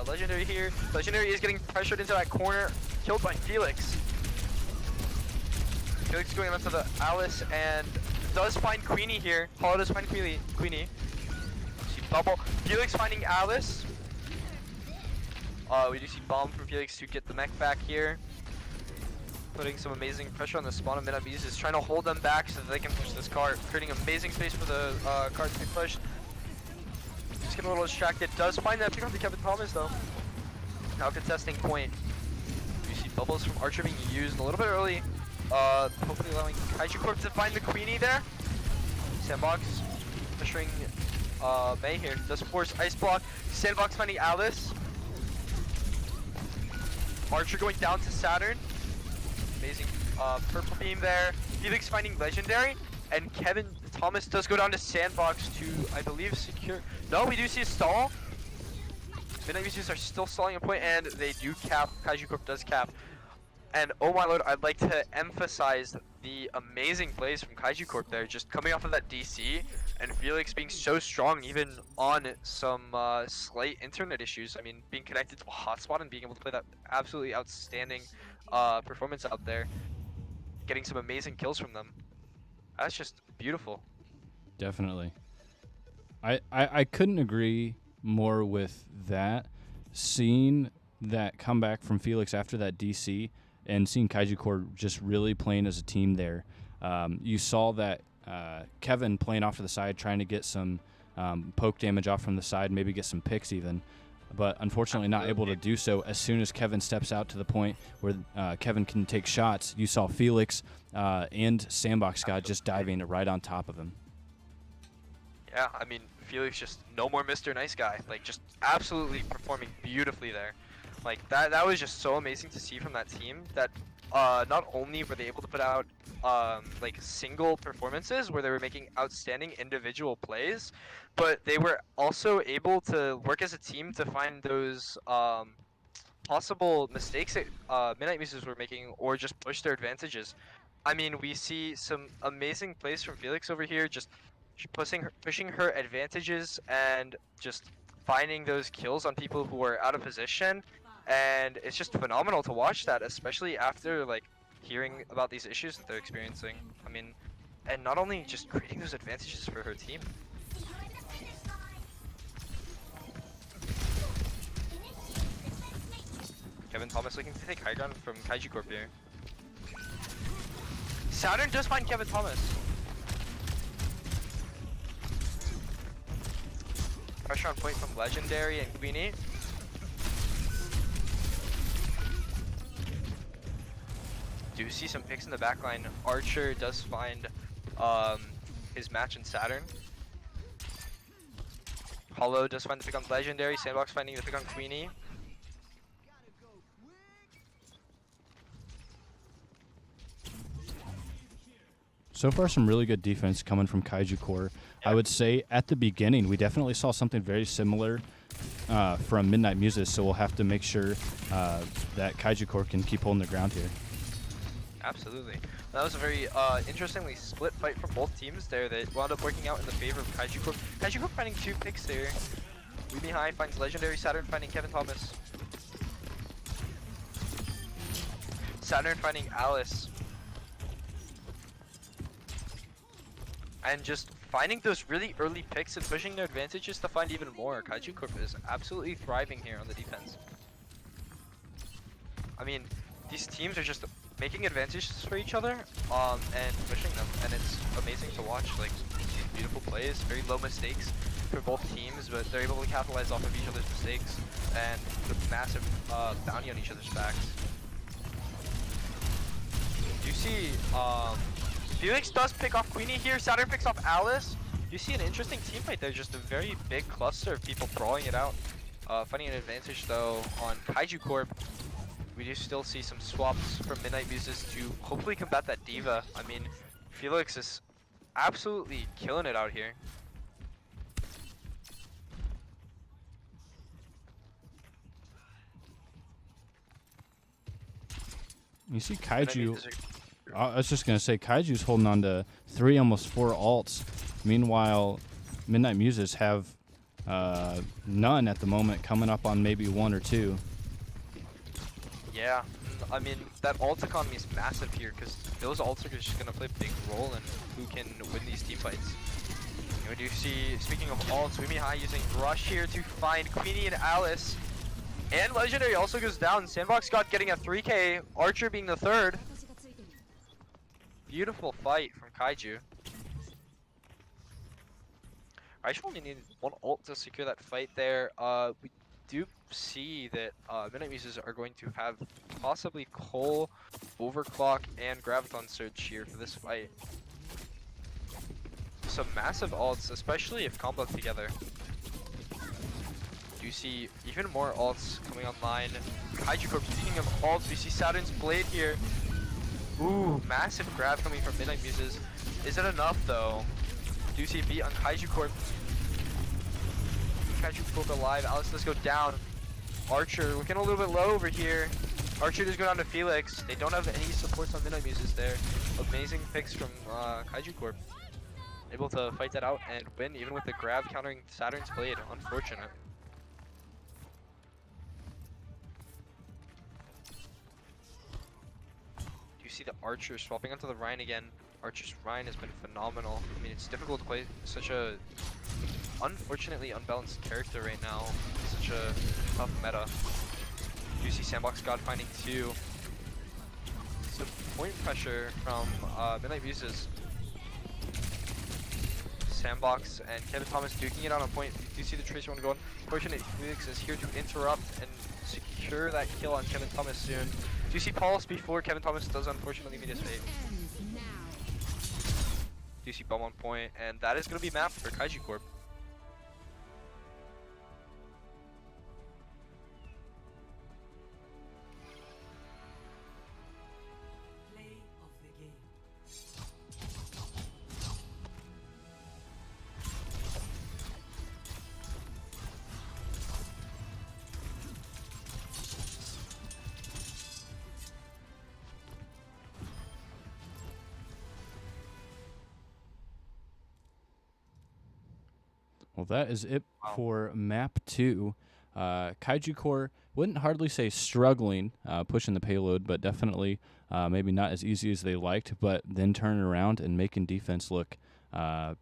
Legendary here. Legendary is getting pressured into that corner, killed by Felix. Felix going onto the Alice and does find Queenie here. Hollow does find Queenie. See bubble. Felix finding Alice. We do see bomb from Felix to get the mech back here. Putting some amazing pressure on the spawn of Midnight Muses, trying to hold them back so that they can push this cart, creating amazing space for the cart to be pushed. Just getting a little distracted. Does find that pick up to Kevin Thomas though. Now contesting point. You see bubbles from Archer being used a little bit early. Hopefully allowing Kaiju Corp to find the Queenie there. Sandbox pressuring May here. Does force Ice Block. Sandbox finding Alice. Archer going down to Saturn. Amazing purple beam there. Felix finding Legendary. And Kevin Thomas does go down to Sandbox to, I believe, secure. No, we do see a stall. Midnight Muses are still stalling a point, and they do cap. Kaiju Corp does cap. And oh my lord, I'd like to emphasize the amazing plays from Kaiju Corp there, just coming off of that DC, and Felix being so strong even on some slight internet issues. I mean, being connected to a hotspot and being able to play that absolutely outstanding performance out there, getting some amazing kills from them. That's just beautiful. Definitely. I couldn't agree more with that. Seeing that comeback from Felix after that DC and seeing Kaiju Corp just really playing as a team there. You saw that Kevin playing off to the side, trying to get some poke damage off from the side, maybe get some picks even. But unfortunately not able to do so. As soon as Kevin steps out to the point where Kevin can take shots, you saw Felix and Sandbox God just diving right on top of him. Yeah, I mean, Felix just no more Mr. Nice Guy. Like, just absolutely performing beautifully there. Like, that was just so amazing to see from that team that not only were they able to put out like single performances where they were making outstanding individual plays, but they were also able to work as a team to find those possible mistakes that Midnight Muses were making or just push their advantages. I mean, we see some amazing plays from Felix over here, just pushing her advantages and just finding those kills on people who are out of position, and it's just phenomenal to watch that, especially after like hearing about these issues that they're experiencing. I mean, and not only just creating those advantages for her team. Kevin Thomas looking to take high ground from Kaiju Corp here. Saturn does find Kevin Thomas. Pressure on point from Legendary and Queenie. Do see some picks in the backline. Archer does find his match in Saturn. Hollow does find the pick on Legendary. Sandbox finding the pick on Queenie. So far, some really good defense coming from Kaiju Corp. Yeah. I would say at the beginning, we definitely saw something very similar from Midnight Muses, so we'll have to make sure that Kaiju Corp can keep holding their ground here. Absolutely. That was a very interestingly split fight from both teams there that wound up working out in the favor of Kaiju Corp. Kaiju Corp finding 2 picks there. Weeby High finds Legendary, Saturn finding Kevin Thomas. Saturn finding Alice. And just finding those really early picks and pushing their advantages to find even more. Kaiju Corp is absolutely thriving here on the defense. I mean, these teams are just making advantages for each other and pushing them, and it's amazing to watch. Like, these beautiful plays, very low mistakes for both teams, but they're able to capitalize off of each other's mistakes and put massive bounty on each other's backs. You see, Felix does pick off Queenie here. Saturn picks off Alice. You see an interesting team fight there, just a very big cluster of people brawling it out. Finding an advantage though on Kaiju Corp. We do still see some swaps from Midnight Muses to hopefully combat that diva. I mean, Felix is absolutely killing it out here. You see Kaiju. I was just going to say, Kaiju's holding on to 3, almost 4 alts. Meanwhile, Midnight Muses have none at the moment, coming up on maybe 1 or 2. Yeah, I mean, that ult economy is massive here because those ults are just going to play a big role in who can win these team fights. And we do see, speaking of ults, Weeby High using Rush here to find Queenie and Alice. And Legendary also goes down. Sandbox God getting a 3k, Archer being the 3rd. Beautiful fight from Kaiju. I actually only need 1 ult to secure that fight there. We do see that Midnight Muses are going to have possibly Cole, Overclock, and Graviton Surge here for this fight. Some massive ults, especially if comboed together. You see even more ults coming online. Kaiju Corp, speaking of ults, we see Saturn's Blade here. Ooh, massive grab coming from Midnight Muses. Is it enough though? Do you see a beat on Kaiju Corp? Kaiju Corp alive. Alice does go down. Archer looking a little bit low over here. Archer does go down to Felix. They don't have any supports on Midnight Muses there. Amazing picks from Kaiju Corp. Able to fight that out and win even with the grab countering Saturn's Blade. Unfortunate. You see the Archer swapping onto the Rhine again. Archer's Rhine has been phenomenal. I mean, it's difficult to play such a unfortunately unbalanced character right now. Such a tough meta. You see Sandbox God finding 2. Some point pressure from Midnight Muses. Sandbox and Kevin Thomas duking it out on point. You do see the Tracer one going. Fortunately, Felix is here to interrupt and secure that kill on Kevin Thomas soon. Do you see Pulse before Kevin Thomas does unfortunately meet his fate? Do you see Bomb on point? And that is going to be mapped for Kaiju Corp. Well, that is it for map 2. Kaiju Core wouldn't hardly say struggling, pushing the payload, but definitely maybe not as easy as they liked, but then turning around and making defense look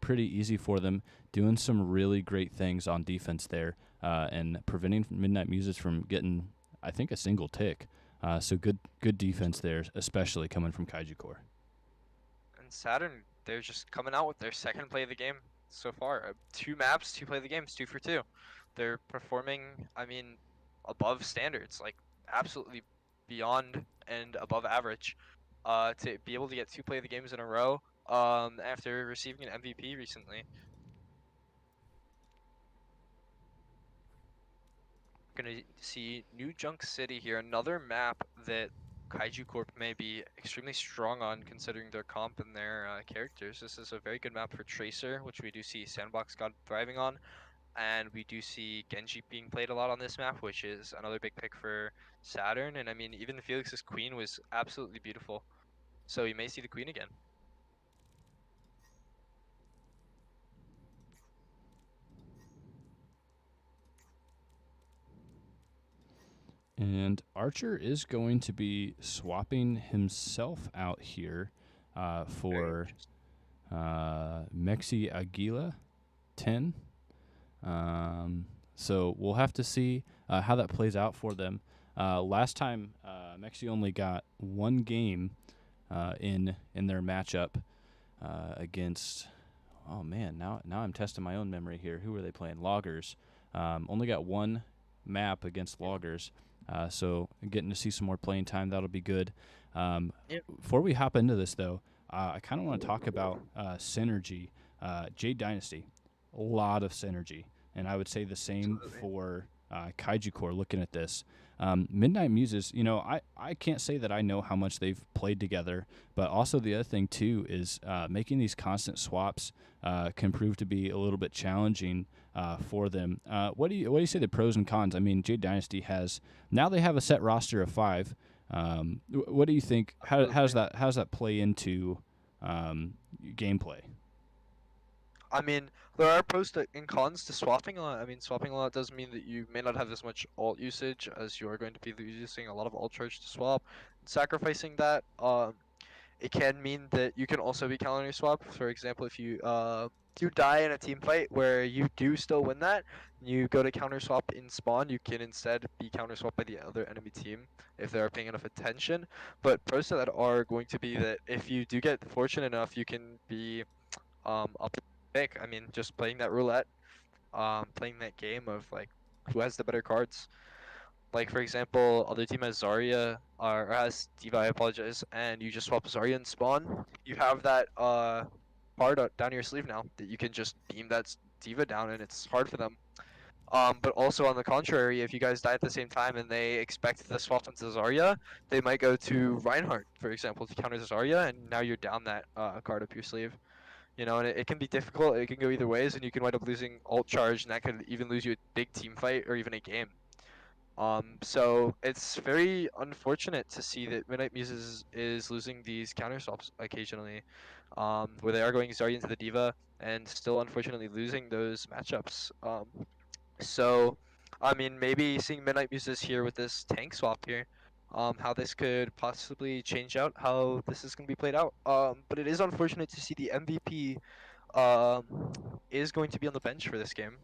pretty easy for them, doing some really great things on defense there, and preventing Midnight Muses from getting, I think, a single tick. So good defense there, especially coming from Kaiju Core. And Saturn, they're just coming out with their second play of the game so far. 2 maps, 2 play of the games, 2 for 2. They're performing, I mean, above standards, like absolutely beyond and above average. To be able to get 2 play of the games in a row after receiving an MVP recently. Gonna see New Junk City here, another map that Kaiju Corp may be extremely strong on considering their comp and their characters. This is a very good map for Tracer, which we do see Sandbox God thriving on, and we do see Genji being played a lot on this map, which is another big pick for Saturn. And I mean, even Felix's Queen was absolutely beautiful, so you may see the Queen again. And Archer is going to be swapping himself out here for Mexi Aguila 10. So we'll have to see how that plays out for them. Last time, Mexi only got 1 game in their matchup against. Oh man, now I'm testing my own memory here. Who were they playing? Loggers. Only got 1 map against Loggers. So getting to see some more playing time, that'll be good. Before we hop into this, though, I kind of want to talk about synergy. Jade Dynasty, a lot of synergy. And I would say the same for Kaiju Core looking at this. Midnight Muses, you know, I can't say that I know how much they've played together, but also the other thing, too, is making these constant swaps can prove to be a little bit challenging for them. What do you say the pros and cons? I mean, Jade Dynasty now they have a set roster of 5. What do you think? How does that play into gameplay? I mean, there are pros and cons to swapping a lot. I mean, swapping a lot does mean that you may not have as much ult usage as you are going to be using a lot of ult charge to swap. Sacrificing that, it can mean that you can also be calendar swap. For example, if you die in a team fight where you do still win that, you go to counter swap in spawn, you can instead be counter swapped by the other enemy team if they are paying enough attention. But pros to that are going to be that if you do get fortunate enough, you can be up pick. I mean, just playing that roulette, playing that game of like who has the better cards. Like for example, other team has Zarya or has D.Va, I apologize, and you just swap Zarya and spawn. You have that card down your sleeve now that you can just beam that D.Va down, and it's hard for them. But also on the contrary, if you guys die at the same time and they expect the swap into Zarya, they might go to Reinhardt, for example, to counter Zarya, and now you're down that card up your sleeve. You know, and it can be difficult. It can go either ways, and you can wind up losing ult charge, and that could even lose you a big team fight or even a game. So it's very unfortunate to see that Midnight Muses is losing these counter swaps occasionally, where they are going Zarya into the Diva and still unfortunately losing those matchups. So, I mean, maybe seeing Midnight Muses here with this tank swap here, how this could possibly change out how this is going to be played out. But it is unfortunate to see the MVP is going to be on the bench for this game.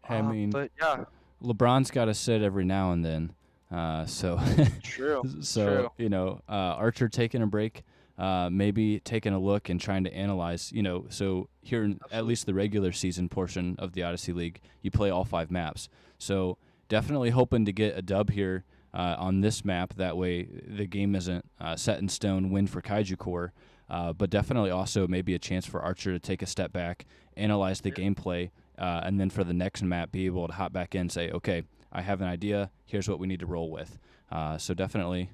I mean, But yeah, LeBron's got to sit every now and then. So, true. so Archer taking a break, maybe taking a look and trying to analyze. So here in at least the regular season portion of the Odyssey League, you play all 5 maps. So definitely hoping to get a dub here on this map. That way the game isn't set in stone. Win for Kaiju Core, but definitely also maybe a chance for Archer to take a step back, analyze the gameplay. And then for the next map, be able to hop back in and say, okay, I have an idea. Here's what we need to roll with. So definitely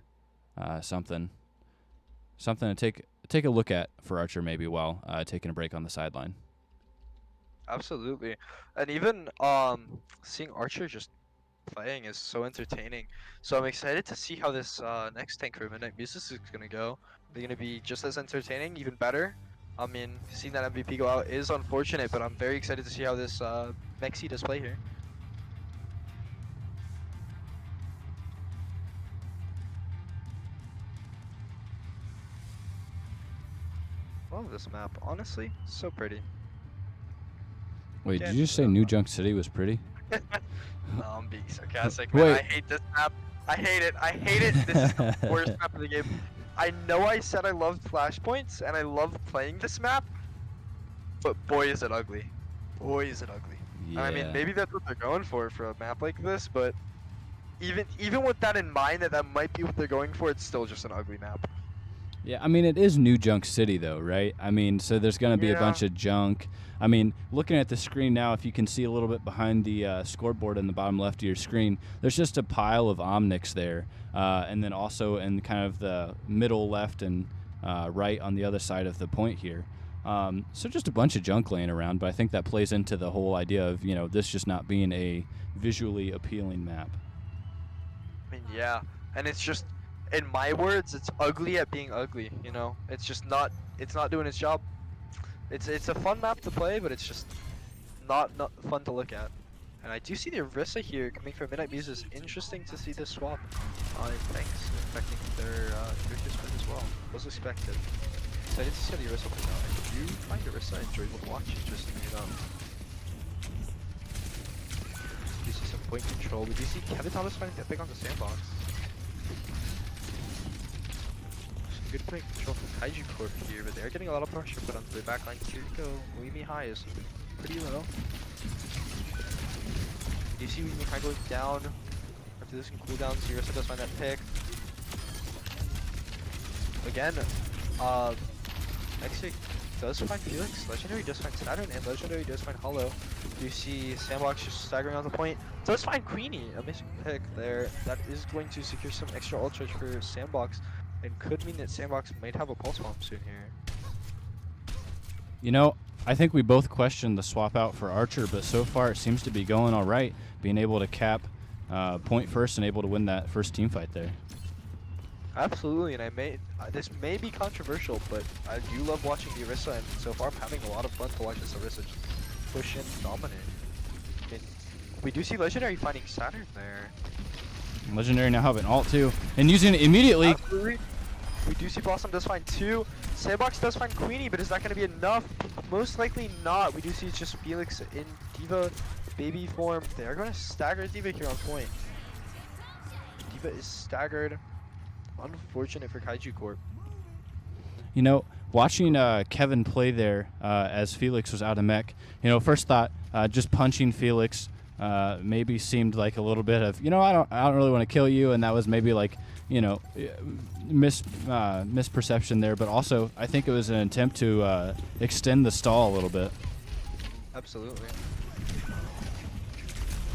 something to take a look at for Archer maybe while taking a break on the sideline. Absolutely. And even seeing Archer just playing is so entertaining. So I'm excited to see how this next tank for Midnight Muses is going to go. They're going to be just as entertaining, even better. I mean, seeing that MVP go out is unfortunate, but I'm very excited to see how this Mexi does play here. Love this map, honestly, so pretty. Wait, did you just say New Junk City was pretty? No, I'm being sarcastic, man. Wait. I hate this map. I hate it. I hate it. This is the worst map of the game. I know I said I loved flashpoints and I love playing this map, but boy is it ugly. Boy is it ugly. Yeah. I mean, maybe that's what they're going for a map like this, but even with that in mind, that might be what they're going for, it's still just an ugly map. Yeah, I mean, it is New Junk City, though, right? I mean, so there's going to be a bunch of junk. I mean, looking at the screen now, if you can see a little bit behind the scoreboard in the bottom left of your screen, there's just a pile of Omnics there. And then also in kind of the middle left and right on the other side of the point here. So just a bunch of junk laying around, but I think that plays into the whole idea of, this just not being a visually appealing map. I mean, yeah, and it's just, in my words, it's ugly at being ugly, It's just not doing its job. It's a fun map to play, but it's just not fun to look at. And I do see the Orisa here coming from Midnight Muses. Interesting to see this swap in tanks affecting their character spin as well. Was expected. Excited to see how the Orisa plays out. I do find Orisa enjoyable to watch, interestingly enough. We do see some point control. We do see Kevin Thomas finding that pick on the sandbox. Good point control from Kaiju Corp here, but they're getting a lot of pressure put onto their backline. Kiriko, Weemi High is pretty low. You see Weemi High going down. After this can cool down, Orisa does find that pick. Again, Mexi does find Felix, Legendary does find Saturn, and Legendary does find Hollow. You see Sandbox just staggering on the point. Does find Queenie, a missing pick there. That is going to secure some extra ult charge for Sandbox. And could mean that Sandbox might have a pulse bomb soon here. I think we both questioned the swap out for Archer, but so far it seems to be going all right, being able to cap point first and able to win that first team fight there. Absolutely, and this may be controversial, but I do love watching the Orisa, and so far I'm having a lot of fun to watch this Orisa just push and dominate. And we do see Legendary finding Saturn there. Legendary now having ult too, and using it immediately. Absolutely. We do see Blossom does find 2. Sandbox does find Queenie, but is that going to be enough? Most likely not. We do see it's just Felix in Diva baby form. They are going to stagger Diva here on point. Diva is staggered. Unfortunate for Kaiju Corp. Watching Kevin play there as Felix was out of mech, first thought just punching Felix maybe seemed like a little bit of, I don't really want to kill you, and that was maybe like, misperception there, but also I think it was an attempt to extend the stall a little bit. Absolutely.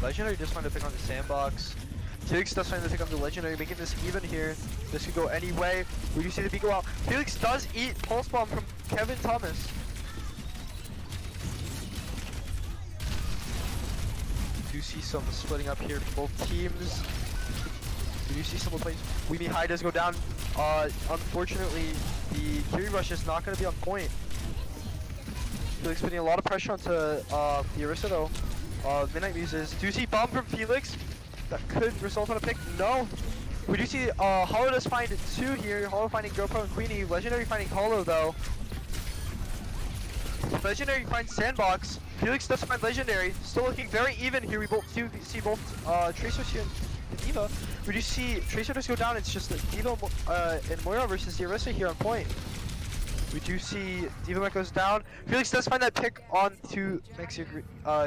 Legendary just wanted to pick on the Sandbox. Felix does find the pick on the Legendary, making this even here. This could go any way. We do see the B go out. Felix does eat Pulse Bomb from Kevin Thomas. We do do see some splitting up here for both teams. We do see someone playing. Weemy High does go down. Unfortunately, the Kiri rush is not going to be on point. Felix putting a lot of pressure onto the Orisa though. Midnight Muses. Do you see bomb from Felix? That could result in a pick. No. We do see Hollow does find 2 here. Hollow finding GoPro and Queenie. Legendary finding Hollow though. Legendary finds Sandbox. Felix does find Legendary. Still looking very even here. We both do see both Tracers here and Diva. We do see Tracer does go down. It's just Diva and Moira versus the Orisa here on point. We do see Diva goes down. Felix does find that pick onto Nexia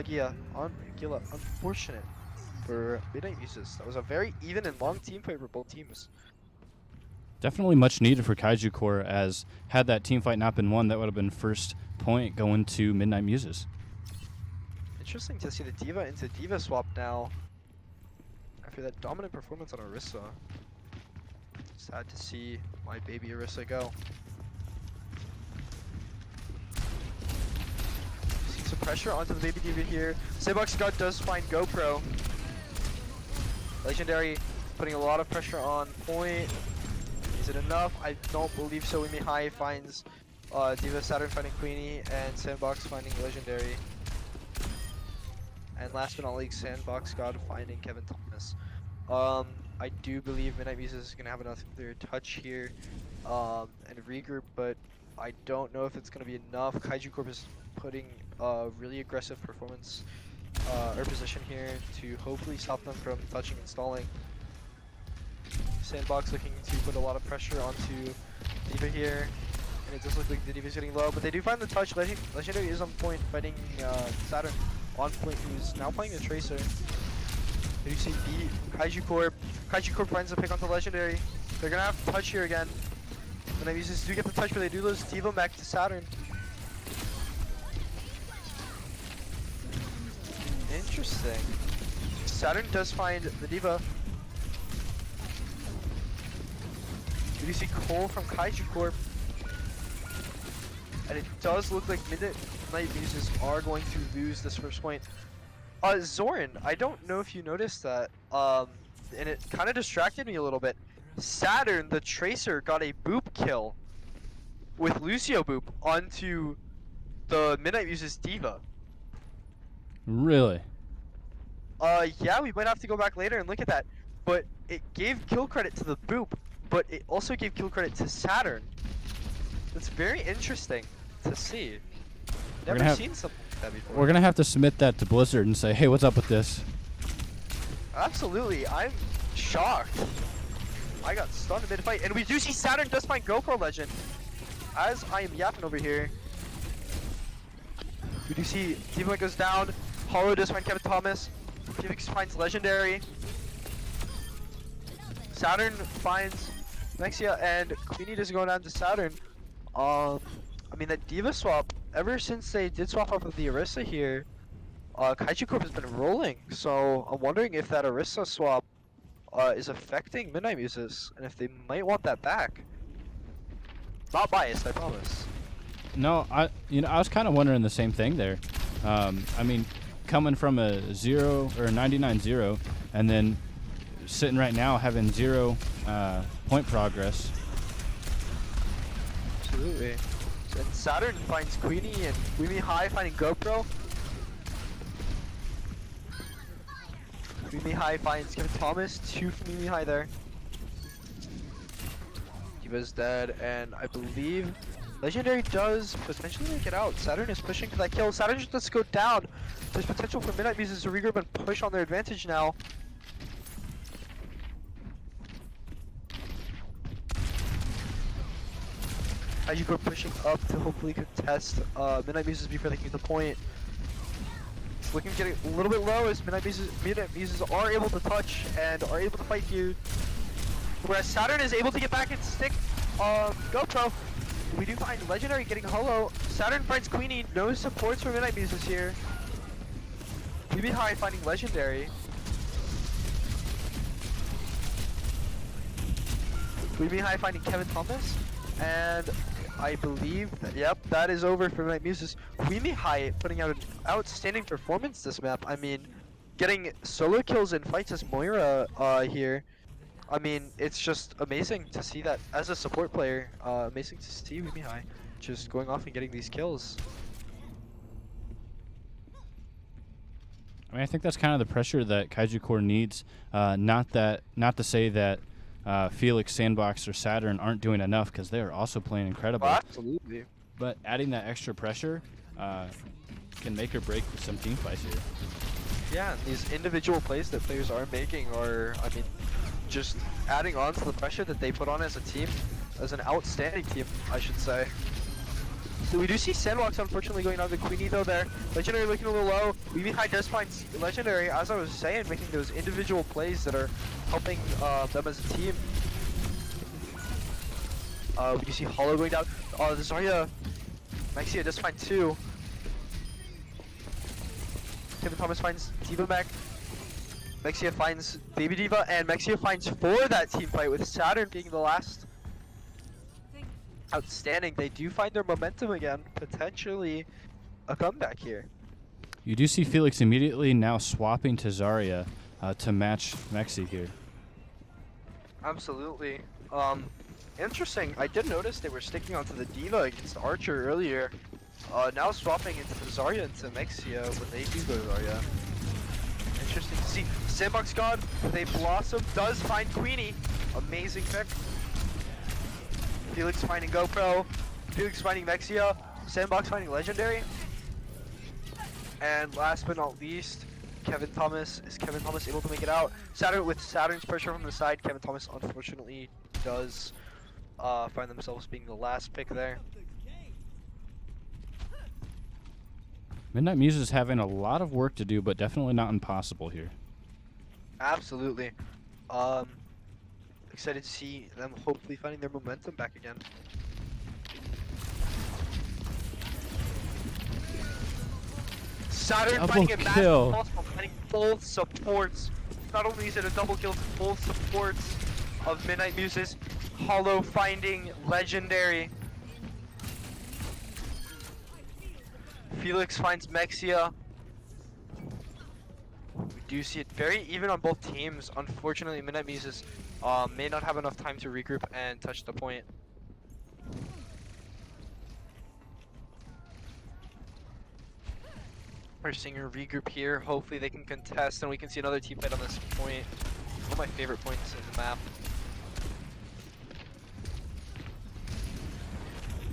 Gia. On Gila. Unfortunate for Midnight Muses. That was a very even and long team fight for both teams. Definitely much needed for Kaiju Core, as had that team fight not been won, that would have been first point going to Midnight Muses. Interesting to see the Diva into Diva swap now after that dominant performance on Orisa. Sad to see my baby Orisa go. See some pressure onto the baby Diva here. Sandbox God does find GoPro. Legendary putting a lot of pressure on point. Is it enough? I don't believe so. Weemy High finds Diva, Saturn finding Queenie, and Sandbox finding Legendary. And last but not least, Sandbox God finding Kevin Thomas. I do believe Midnight Muses is going to have another touch here and regroup, but I don't know if it's going to be enough. Kaiju Corp is putting a really aggressive performance or position here to hopefully stop them from touching and stalling. Sandbox looking to put a lot of pressure onto Diva here, and it does look like the Diva's getting low, but they do find the touch. Legendary is on point, fighting Saturn on point, who's now playing the Tracer. You see Kaiju Corp. Kaiju Corp finds the pick onto Legendary. They're gonna have touch here again. And the Muses do get the touch, but they do lose Diva back to Saturn. Interesting. Saturn does find the Diva. We do see Cole from Kaiju Corp. And it does look like Midnight Muses are going to lose this first point. Zoran, I don't know if you noticed that, and it kind of distracted me a little bit. Saturn, the Tracer, got a boop kill with Lucio boop onto the Midnight Muses Diva. Really? Yeah, we might have to go back later and look at that. But it gave kill credit to the boop, but it also gave kill credit to Saturn. That's very interesting to see. Never seen something like that before. We're gonna have to submit that to Blizzard and say, hey, what's up with this? Absolutely, I'm shocked. I got stunned mid-fight, and we do see Saturn does find GoPro Legend. As I am yapping over here, we do see Diva goes down. Hollow does find Kevin Thomas. Felix finds Legendary. Saturn finds Nexia, and Queenie does go down to Saturn. I mean, that Diva swap, ever since they did swap off of the Orisa here, Kaiju Corp has been rolling. So I'm wondering if that Orisa swap is affecting Midnight Muses, and if they might want that back. Not biased, I promise. No, I was kind of wondering the same thing there. I mean, coming from a 0 or a 99-0, and then sitting right now having 0 point progress. Absolutely. And Saturn finds Queenie, and Weemy High finding GoPro. Weemy High finds Kevin Thomas, 2 from Weemy High there. Diva's dead, and I believe Legendary does potentially make it out. Saturn is pushing for that kill. Saturn just lets go down. There's potential for Midnight Muses to regroup and push on their advantage now. Kaiju Corp pushing up to hopefully contest Midnight Muses before they can get the point. It's looking getting a little bit low as Midnight Muses are able to touch and are able to fight here. Whereas Saturn is able to get back and stick GoPro. We do find Legendary getting Hollow. Saturn finds Queenie. No supports for Midnight Muses here. Weemy High finding Legendary. Weemy High finding Kevin Thomas. And I believe that, yep, that is over for Midnight Muses. Weemy High putting out an outstanding performance this map. I mean, getting solo kills in fights as Moira here. I mean, it's just amazing to see that as a support player. Amazing to see Mihai just going off and getting these kills. I mean, I think that's kind of the pressure that Kaiju Core needs. Not to say that Felix, Sandbox, or Saturn aren't doing enough, because they are also playing incredible. Oh, absolutely. But adding that extra pressure can make or break some team fights here. Yeah, these individual plays that players are making are, I mean, just adding on to the pressure that they put on as a team, as an outstanding team, I should say. So we do see Sandbox unfortunately going down to Queenie though there. Legendary looking a little low. Mihai does find Legendary, as I was saying, making those individual plays that are helping them as a team. We do see Hollow going down. The Zarya, Maxia does find 2. Kevin Thomas finds Diva Mech. Maxia finds Baby Diva, and Maxia finds 4 that team fight, with Saturn being the last. Outstanding. They do find their momentum again. Potentially a comeback here. You do see Felix immediately now swapping to Zarya to match Mexi here. Absolutely. Interesting. I did notice they were sticking onto the Diva against Archer earlier. Now swapping into the Zarya into Mexia when they do go to Zarya. Interesting to see. Sandbox God with a Blossom does find Queenie. Amazing pick. Felix finding GoPro. Felix finding Mexia. Sandbox finding Legendary. And last but not least, Kevin Thomas. Is Kevin Thomas able to make it out? Saturn, with Saturn's pressure from the side, Kevin Thomas unfortunately does find themselves being the last pick there. Midnight Muses having a lot of work to do, but definitely not impossible here. Absolutely. Excited to see them hopefully finding their momentum back again. Saturn Double finding a kill. massive pulse, finding both supports. Not only is it a double kill to both supports of Midnight Muses, Hollow finding Legendary. Felix finds Mexia. We do see it very even on both teams. Unfortunately, Midnight Muses may not have enough time to regroup and touch the point. We're seeing a regroup here. Hopefully they can contest and we can see another team fight on this point. One of my favorite points in the map.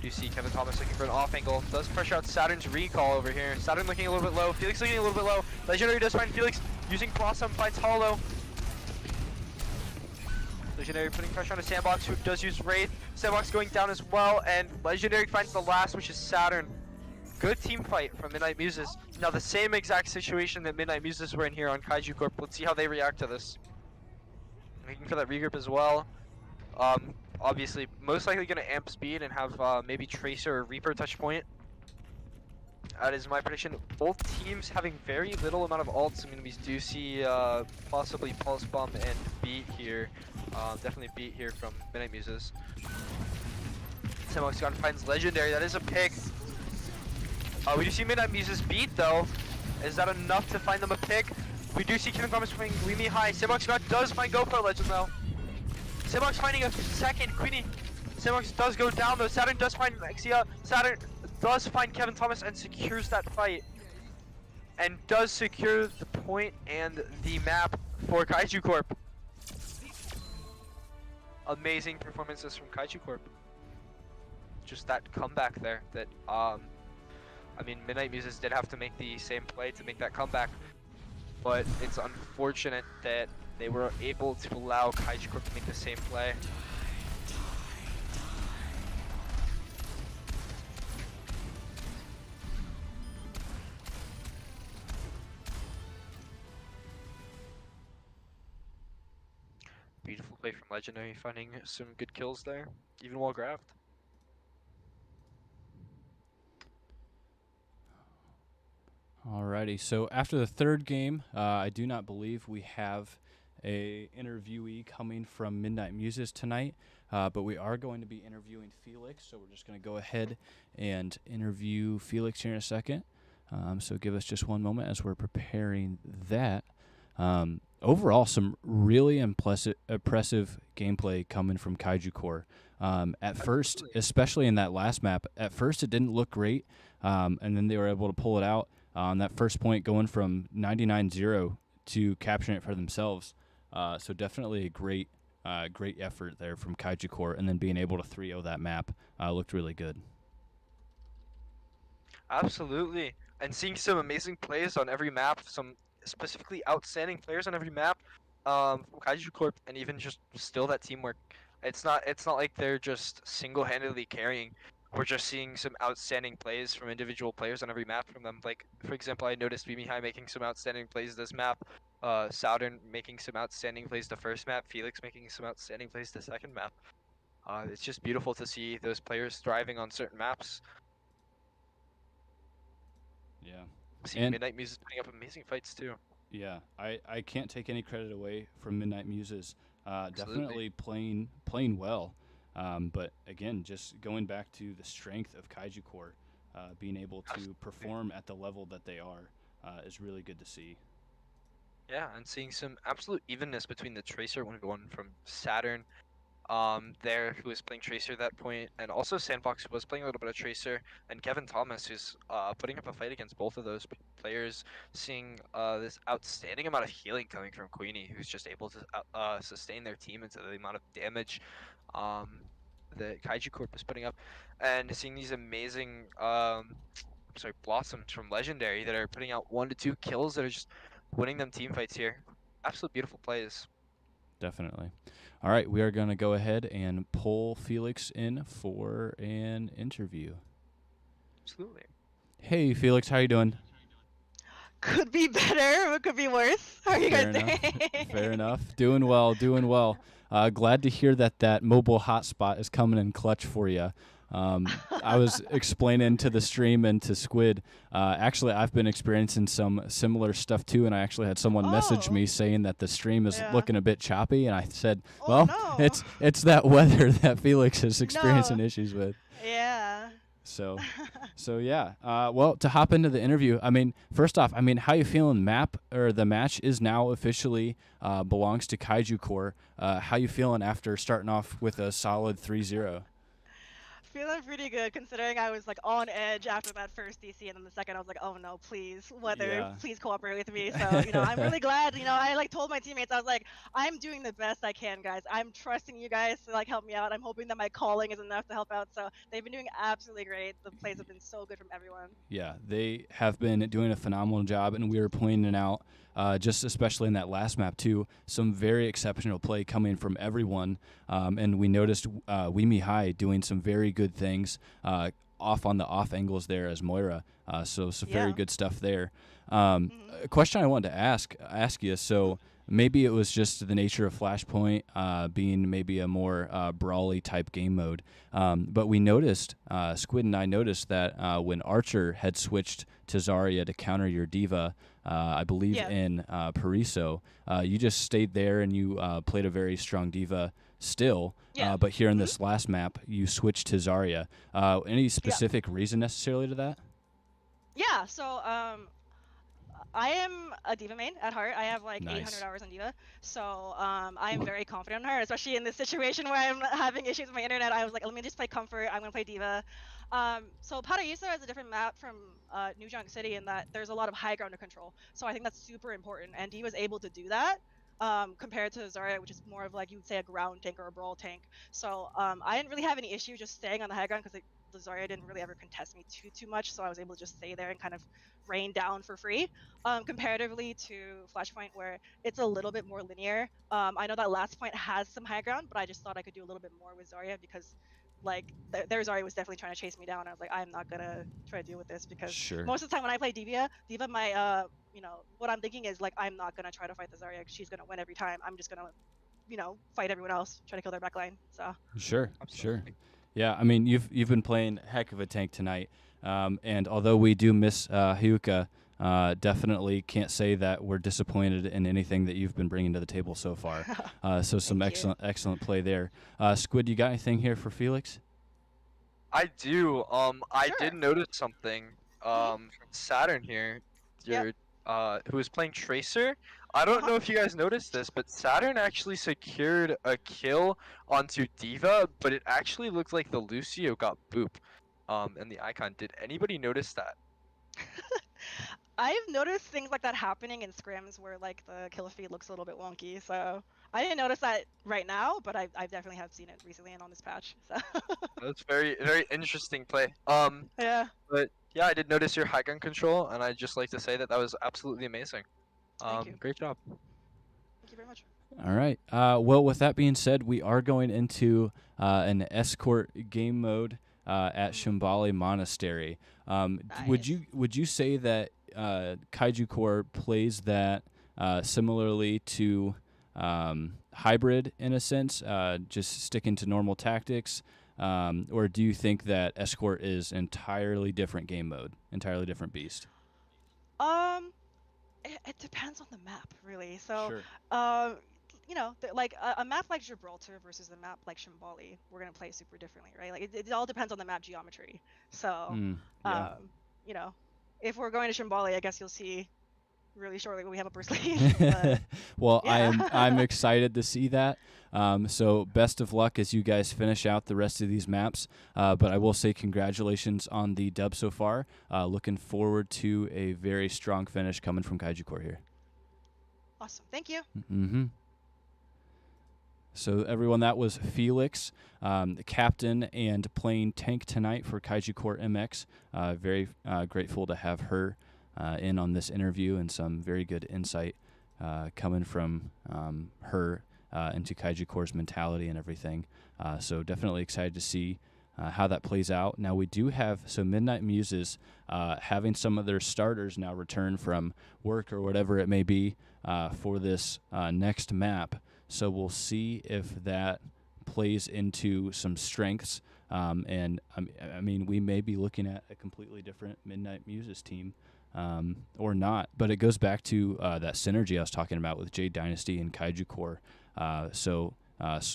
You see Kevin Thomas looking for an off angle. Does pressure out Saturn's recall over here. Saturn looking a little bit low. Felix looking a little bit low. Legendary does find Felix. Using Blossom finds Hollow. Legendary putting pressure on a Sandbox, who does use Wraith. Sandbox going down as well, and Legendary finds the last, which is Saturn. Good team fight from Midnight Muses. Now the same exact situation that Midnight Muses were in here on Kaiju Corp. Let's see how they react to this. Looking for that regroup as well. Obviously, most likely going to amp speed and have maybe Tracer or Reaper touch point. That is my prediction. Both teams having very little amount of ults. I mean, we do see possibly Pulse Bomb and Beat here. Definitely Beat here from Midnight Muses. Sandbox finds Legendary. That is a pick. We do see Midnight Muses Beat though. Is that enough to find them a pick? We do see Kevin Thomas playing Weemy High. Sandbox does find GoPro Legend though. Sandbox finding a second Queenie. Sandbox does go down though. Saturn does find Mexia. Saturn does find Kevin Thomas and secures that fight. And does secure the point and the map for Kaiju Corp. Amazing performances from Kaiju Corp. Just that comeback there that I mean, Midnight Muses did have to make the same play to make that comeback. But it's unfortunate that they were able to allow Kaiju Corp to make the same play. Beautiful play from Legendary, finding some good kills there, even while grabbed. Alrighty, so after the third game, I do not believe we have a interviewee coming from Midnight Muses tonight, but we are going to be interviewing Felix, so we're just going to go ahead and interview Felix here in a second. So give us just one moment as we're preparing that. Overall, some really impressive gameplay coming from Kaiju Core. At first, especially in that last map, at first it didn't look great, and then they were able to pull it out on that first point, going from 99-0 to capturing it for themselves. So definitely a great effort there from Kaiju Core, and then being able to 3-0 that map looked really good. Absolutely. And seeing some amazing plays on every map, some specifically outstanding players on every map, from Kaiju Corp, and even just still that teamwork. It's not like they're just single-handedly carrying. We're just seeing some outstanding plays from individual players on every map from them. Like, for example, I noticed High making some outstanding plays this map, Southern making some outstanding plays the first map, Felix making some outstanding plays the second map. It's just beautiful to see those players thriving on certain maps. Yeah. Seeing Midnight Muses putting up amazing fights too. Yeah, I can't take any credit away from Midnight Muses. Absolutely. Definitely playing well. But again, just going back to the strength of Kaiju Core, being able to Absolutely. perform at the level that they are is really good to see. Yeah, and seeing some absolute evenness between the Tracer 1v1 from Saturn, there, who was playing Tracer at that point, and also Sandbox, who was playing a little bit of Tracer, and Kevin Thomas, who's putting up a fight against both of those players, seeing this outstanding amount of healing coming from Queenie, who's just able to sustain their team into the amount of damage that Kaiju Corp is putting up, and seeing these amazing blossoms from Legendary that are putting out 1 to 2 kills that are just winning them team fights here. Absolute beautiful plays. Definitely. All right, we are going to go ahead and pull Felix in for an interview. Absolutely. Hey, Felix, how you doing? Could be better, but could be worse. How are you Fair guys enough. doing? Fair enough. Doing well. Glad to hear that mobile hotspot is coming in clutch for you. I was explaining to the stream and to Squid. Actually, I've been experiencing some similar stuff too, and I actually had someone message me saying that the stream is looking a bit choppy, and I said, "Well, no. it's that weather that Felix is experiencing issues with." Yeah. So yeah. Well, to hop into the interview, I mean, first off, how you feeling? The match is now officially belongs to Kaiju Core. How you feeling after starting off with a solid 3-0? Feeling pretty good considering I was like on edge after that first DC, and then the second I was like, oh no, please, please cooperate with me. So, I'm really glad, I like told my teammates, I was like, I'm doing the best I can, guys. I'm trusting you guys to like help me out. I'm hoping that my calling is enough to help out. So they've been doing absolutely great. The plays have been so good from everyone. Yeah, they have been doing a phenomenal job, and we were pointing out, just especially in that last map too, some very exceptional play coming from everyone. And we noticed High doing some very good things off on the off angles there as Moira. So some very good stuff there. A question I wanted to ask you. So maybe it was just the nature of Flashpoint being maybe a more brawly type game mode. But we noticed, Squid and I noticed that when Archer had switched to Zarya to counter your diva, I believe in Pariso, you just stayed there and you played a very strong diva still. But here in this last map, you switched to Zarya. Any specific reason necessarily to that? Yeah, so I am a diva main at heart. I have like 800 hours on diva, so I am very confident in her, especially in this situation where I'm having issues with my internet. I was like, let me just play comfort. I'm gonna play diva. So Paraíso is a different map from New Junk City in that there's a lot of high ground to control. So I think that's super important, and diva's able to do that. Compared to Zarya, which is more of like you would say a ground tank or a brawl tank. So I didn't really have any issue just staying on the high ground because the Zarya didn't really ever contest me too much, so I was able to just stay there and kind of rain down for free. Comparatively to Flashpoint, where it's a little bit more linear. I know that last point has some high ground, but I just thought I could do a little bit more with Zarya because like their Zarya was definitely trying to chase me down. I was like, I'm not gonna try to deal with this because most of the time when I play diva, my what I'm thinking is like I'm not gonna try to fight the Zarya. She's gonna win every time. I'm just gonna fight everyone else, try to kill their backline. So sure. Yeah, you've been playing heck of a tank tonight, and although we do miss Hyuka, definitely can't say that we're disappointed in anything that you've been bringing to the table so far. So some excellent play there. Squid, you got anything here for Felix? I do. I did notice something from Saturn here. Your who was playing Tracer. I don't know if you guys noticed this, but Saturn actually secured a kill onto Diva, but it actually looked like the Lucio got boop. And the icon. Did anybody notice that? I've noticed things like that happening in scrims where like the kill feed looks a little bit wonky. So I didn't notice that right now, but I definitely have seen it recently and on this patch. So That's very interesting play. yeah. But yeah, I did notice your high gun control, and I'd just like to say that that was absolutely amazing. Thank you. Great job. Thank you very much. All right. Well, with that being said, we are going into an escort game mode at Shambhala Monastery. Would Nice. you say that Kaiju Core plays that similarly to hybrid in a sense, just sticking to normal tactics, or do you think that escort is entirely different game mode, entirely different beast? It depends on the map, really. So, Sure. you know, like a map like Gibraltar versus a map like Shambhala, we're gonna play super differently, right? Like it all depends on the map geometry. So, Yeah. you know, if we're going to Shambhala, I guess you'll see really shortly when we have up our sleeve. But, Well, yeah. I'm excited to see that. So best of luck as you guys finish out the rest of these maps. But I will say congratulations on the dub so far. Looking forward to a very strong finish coming from Kaiju Core here. Awesome. Thank you. Mm-hmm. So everyone, that was Felix, the captain and playing tank tonight for Kaiju Core MX. Very grateful to have her in on this interview and some very good insight coming from her into Kaiju Core's mentality and everything. So definitely excited to see how that plays out. Now we do have Midnight Muses having some of their starters now return from work or whatever it may be for this next map. So we'll see if that plays into some strengths. And I mean, we may be looking at a completely different Midnight Muses team or not. But it goes back to that synergy I was talking about with Jade Dynasty and Kaiju Core. So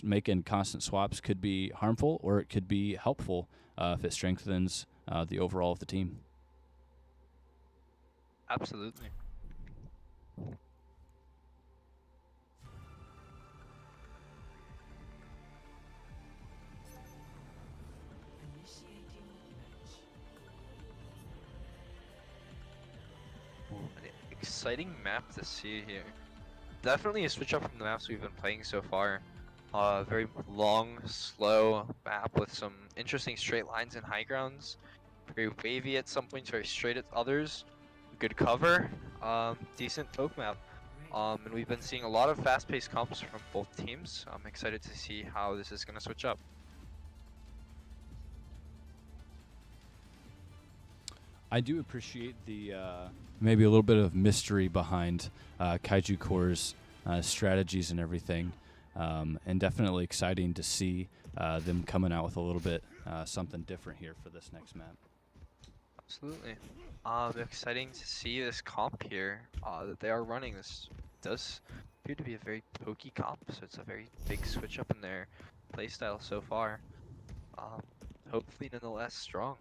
making constant swaps could be harmful or it could be helpful if it strengthens the overall of the team. Absolutely. An exciting map to see here. Definitely a switch up from the maps we've been playing so far. Very long, slow map with some interesting straight lines and high grounds. Very wavy at some points, very straight at others. Good cover, decent poke map. And we've been seeing a lot of fast-paced comps from both teams. I'm excited to see how this is going to switch up. I do appreciate the maybe a little bit of mystery behind Kaiju Core's strategies and everything, and definitely exciting to see them coming out with a little bit something different here for this next map. Absolutely. Exciting to see this comp here that they are running. This does appear to be a very pokey comp, so it's a very big switch up in their playstyle so far. Hopefully nonetheless strong.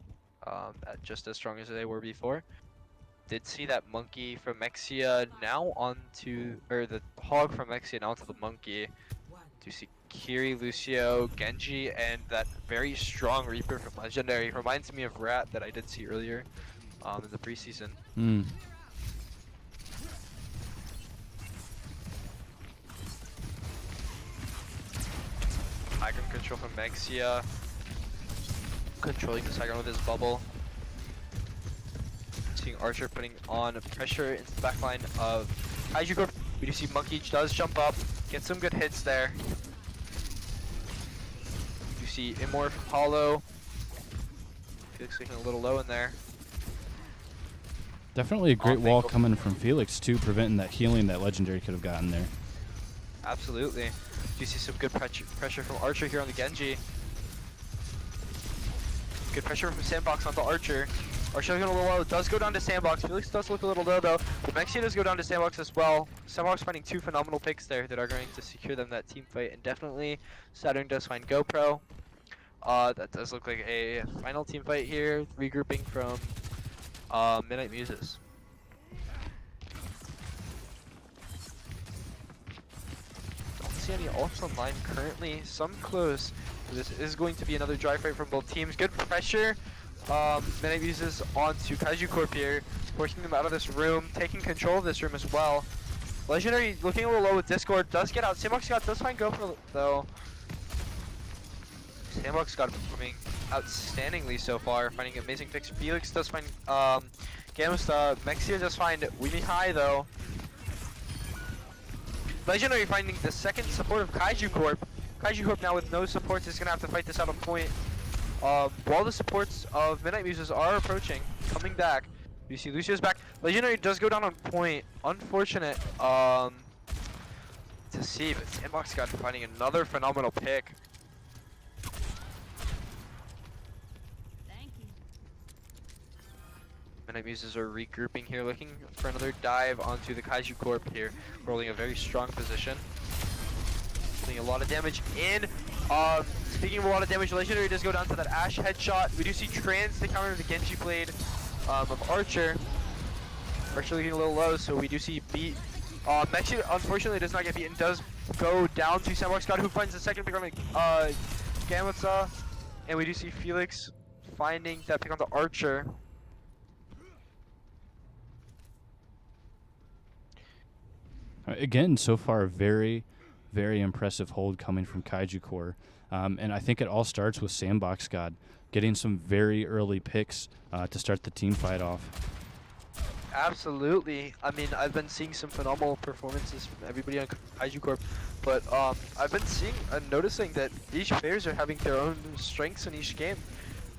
Just as strong as they were before. Did see that monkey from Mexia now onto, or the hog from Mexia now onto the monkey. Do see Kiri, Lucio, Genji, and that very strong Reaper from Legendary. Reminds me of Rat that I did see earlier in the preseason. High ground control from Mexia. Controlling the high ground with his bubble. Seeing Archer putting on pressure into the backline of Kaiju Corp. We do see Monkey does jump up, get some good hits there. You see Immorph Hollow. Felix looking a little low in there. Definitely a great wall coming from Felix too, preventing that healing that Legendary could have gotten there. Absolutely. You see some good pressure from Archer here on the Genji. Good pressure from Sandbox onto Archer. Archer looking a little low, does go down to Sandbox. Felix does look a little low though. But Mexia does go down to Sandbox as well. Sandbox finding two phenomenal picks there that are going to secure them that team fight. And definitely Saturn does find GoPro. That does look like a final team fight here. Regrouping from Midnight Muses. see any ults online currently. Some close. This is going to be another dry fight from both teams. Good pressure. Midnight Muses onto Kaiju Corp here, forcing them out of this room, taking control of this room as well. Legendary looking a little low with Discord, does get out. Sandbox God does find Gopher though. Sandbox God performing outstandingly so far, finding amazing picks. Felix does find Gamusta. Mexia does find Weemy High though. Legendary finding the second support of Kaiju Corp. Kaiju Corp now with no supports is gonna have to fight this out on point. While the supports of Midnight Muses are approaching, coming back. You see Lucio's back. Legendary does go down on point. Unfortunate to see, but Sandbox God finding another phenomenal pick. Midnight Muses are regrouping here, looking for another dive onto the Kaiju Corp here, rolling a very strong position. Doing a lot of damage in. Speaking of a lot of damage, Legendary does go down to that Ashe headshot. We do see Trans to counter the Genji blade of Archer. Archer looking a little low, so we do see beat. Mexi unfortunately does not get beaten, does go down to Sandbox God, who finds the second pick on Gamatsa. And we do see Felix finding that pick on the Archer. Again, so far, very impressive hold coming from Kaiju Core. And I think it all starts with Sandbox God getting some very early picks to start the team fight off. Absolutely. I mean, I've been seeing some phenomenal performances from everybody on Kaiju Corp, but I've been seeing and noticing that each players are having their own strengths in each game.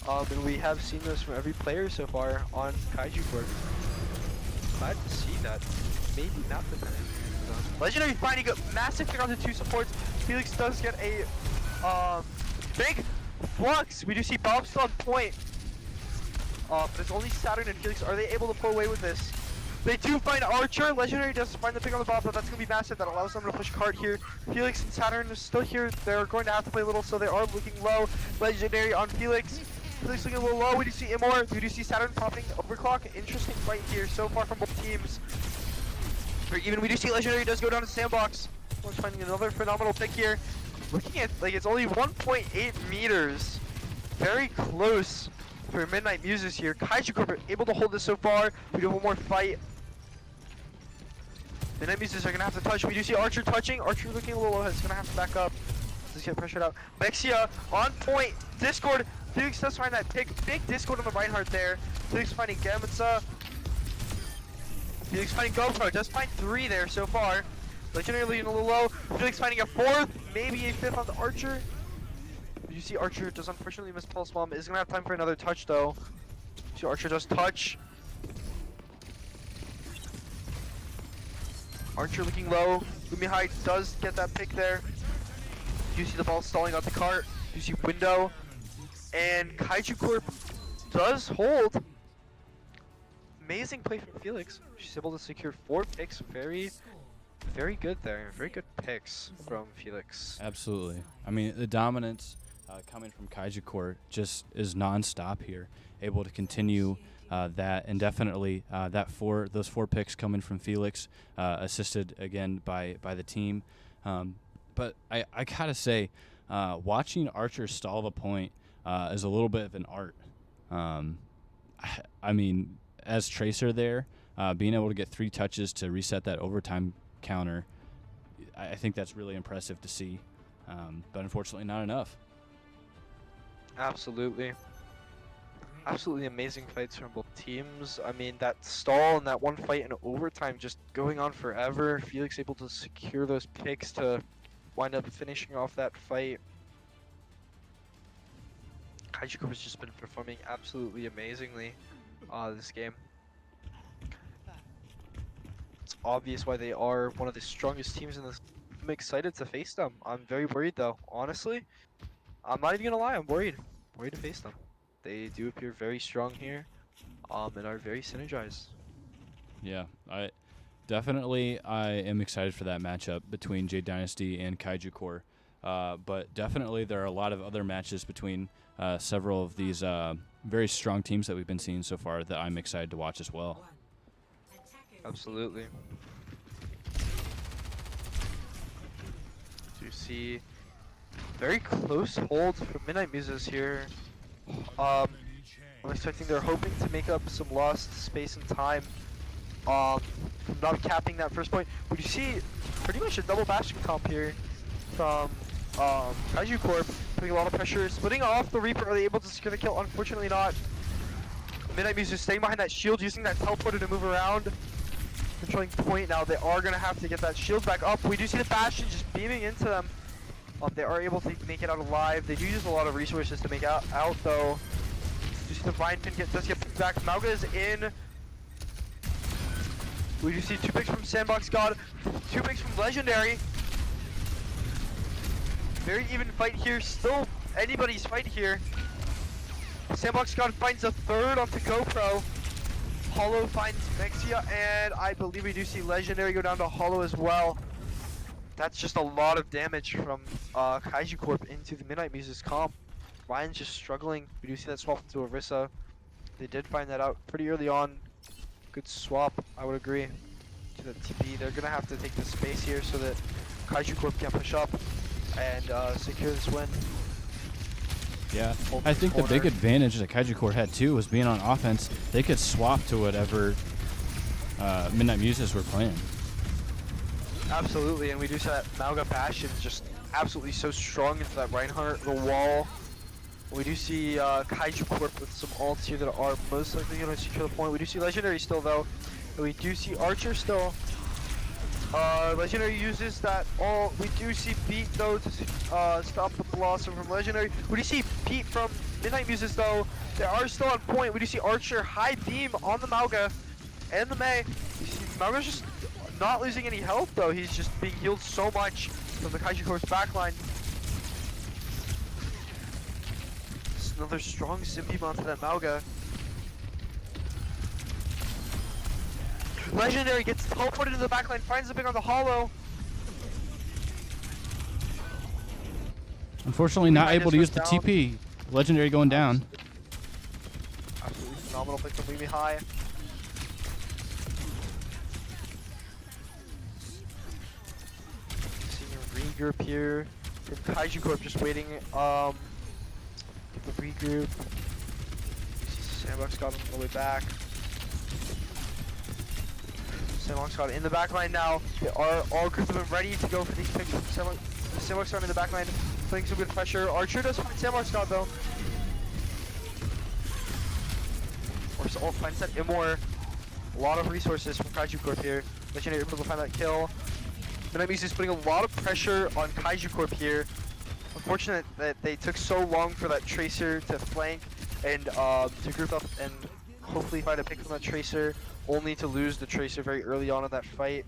And we have seen this from every player so far on Kaiju Corp. Glad to see that. Maybe not the time. Legendary finding a massive pick on the two supports. Felix does get a big flux. We do see Bob still on point. But it's only Saturn and Felix. Are they able to pull away with this? They do find Archer. Legendary does find the pick on the Bob, but that's going to be massive. That allows them to push card here. Felix and Saturn are still here. They're going to have to play a little, so they are looking low. Legendary on Felix. Felix looking a little low. We do see Immor. We do see Saturn popping overclock. Interesting fight here so far from both teams. Or even we do see Legendary does go down to Sandbox. We're finding another phenomenal pick here. Looking at, like, it's only 1.8 meters. Very close for Midnight Muses here. Kaiju Corp are able to hold this so far. We do one more fight. Midnight Muses are going to have to touch. We do see Archer touching. Archer looking a little low. He's going to have to back up. Just get pressured out. Mexia on point. Discord. Felix does find that pick. Big Discord on the Reinhardt there. Felix finding Gamatsa. Felix finding GoPro, does find 3 there so far. Legendary leading a little low. Felix finding a 4th, maybe a 5th on the Archer. You see Archer does unfortunately miss Pulse Bomb. Is gonna have time for another touch though. See Archer does touch. Archer looking low. Lumi High does get that pick there. You see the ball stalling out the cart. You see Window. And Kaiju Corp does hold. Amazing play from Felix. She's able to secure 4 picks. Very good there. Very good picks from Felix. Absolutely. I mean, the dominance coming from Kaiju Core just is non-stop here. Able to continue that, and definitely those 4 picks coming from Felix, assisted again by the team. But I gotta say, watching Archer stall the point is a little bit of an art. I mean, as Tracer there, being able to get 3 touches to reset that overtime counter, I think that's really impressive to see, but unfortunately not enough. Absolutely. Absolutely amazing fights from both teams. I mean, that stall and that one fight in overtime just going on forever. Felix able to secure those picks to wind up finishing off that fight. Kaiju Corp has just been performing absolutely amazingly this game. It's obvious why they are one of the strongest teams in this. I'm excited to face them. I'm very worried though. Honestly, I'm not even gonna lie. I'm worried. Worried to face them. They do appear very strong here, and are very synergized. Yeah, I am excited for that matchup between Jade Dynasty and Kaiju Core. But definitely there are a lot of other matches between several of these very strong teams that we've been seeing so far that I'm excited to watch as well. Absolutely. You see very close hold from Midnight Muses here. I'm expecting they're hoping to make up some lost space and time. From not capping that first point. But you see pretty much a double Bastion comp here from Kaiju Corp, putting a lot of pressure, splitting off the Reaper. Are they able to secure the kill? Unfortunately not. Midnight Muses staying behind that shield, using that teleporter to move around. Controlling point now. They are going to have to get that shield back up. We do see the Bastion just beaming into them. They are able to make it out alive. They do use a lot of resources to make out though. You see the Vine Pin does get picked back. Mauga is in. We do see 2 picks from Sandbox God, 2 picks from Legendary. Very even fight here. Still anybody's fight here. Sandbox God finds a third onto GoPro. Hollow finds Mexia, and I believe we do see Legendary go down to Hollow as well. That's just a lot of damage from Kaiju Corp into the Midnight Muses comp. Ryan's just struggling. We do see that swap into Orisa. They did find that out pretty early on. Good swap, I would agree. To the TP, they're gonna have to take the space here so that Kaiju Corp can push up and secure this win. Yeah, I think the big advantage that Kaiju Corp had too was being on offense. They could swap to whatever Midnight Muses were playing. Absolutely, and we do see that Mauga Bastion just absolutely so strong into that Reinhardt, the wall. We do see Kaiju Corp with some ults here that are most likely going to secure the point. We do see Legendary still though. And we do see Archer still. Legendary uses that ult. We do see Beat though to stop the Blossom from Legendary. We do see Pete from Midnight Muses though. They are still on point. We do see Archer high beam on the Mauga and the Mei. You see Mauga's just not losing any health though. He's just being healed so much from the Kaiju Corp's backline. Another strong Simpy onto that Mauga. Legendary gets teleported to the backline, finds the pick on the Hollow. Unfortunately, not able to use the TP. Legendary going down. Absolutely phenomenal pick from Mimi High. Seeing a regroup here from Kaiju Corp, just waiting. The regroup. Sandbox got him all the way back. Sandbox got in the backline now. They are all groups of them ready to go for these picks. Sandbox got in the backline, putting some good pressure. Archer does find Sandbox got though. Or all finds that Immor. A lot of resources from Kaiju Corp here. Legendary able to find that kill. Midnight Muses is putting a lot of pressure on Kaiju Corp here. Unfortunate that they took so long for that Tracer to flank and to group up and hopefully find a pick from that Tracer, only to lose the Tracer very early on in that fight.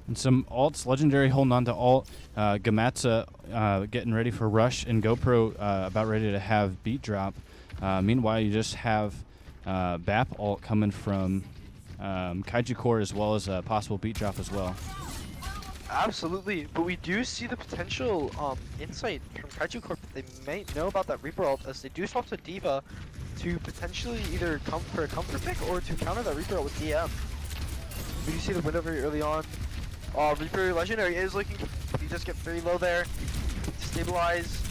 And some ults, Legendary holding on to ult, Gamatsa getting ready for rush, and GoPro about ready to have beat drop. Meanwhile, you just have BAP ult coming from Kaiju Core as well as a possible beat drop as well. Absolutely, but we do see the potential insight from Kaiju Corp that they might know about that Reaper ult, as they do swap to Diva to potentially either come for a comfort pick or to counter that Reaper ult with DM. We do see the window very early on. Reaper Legendary is looking, he does get very low there. Stabilize.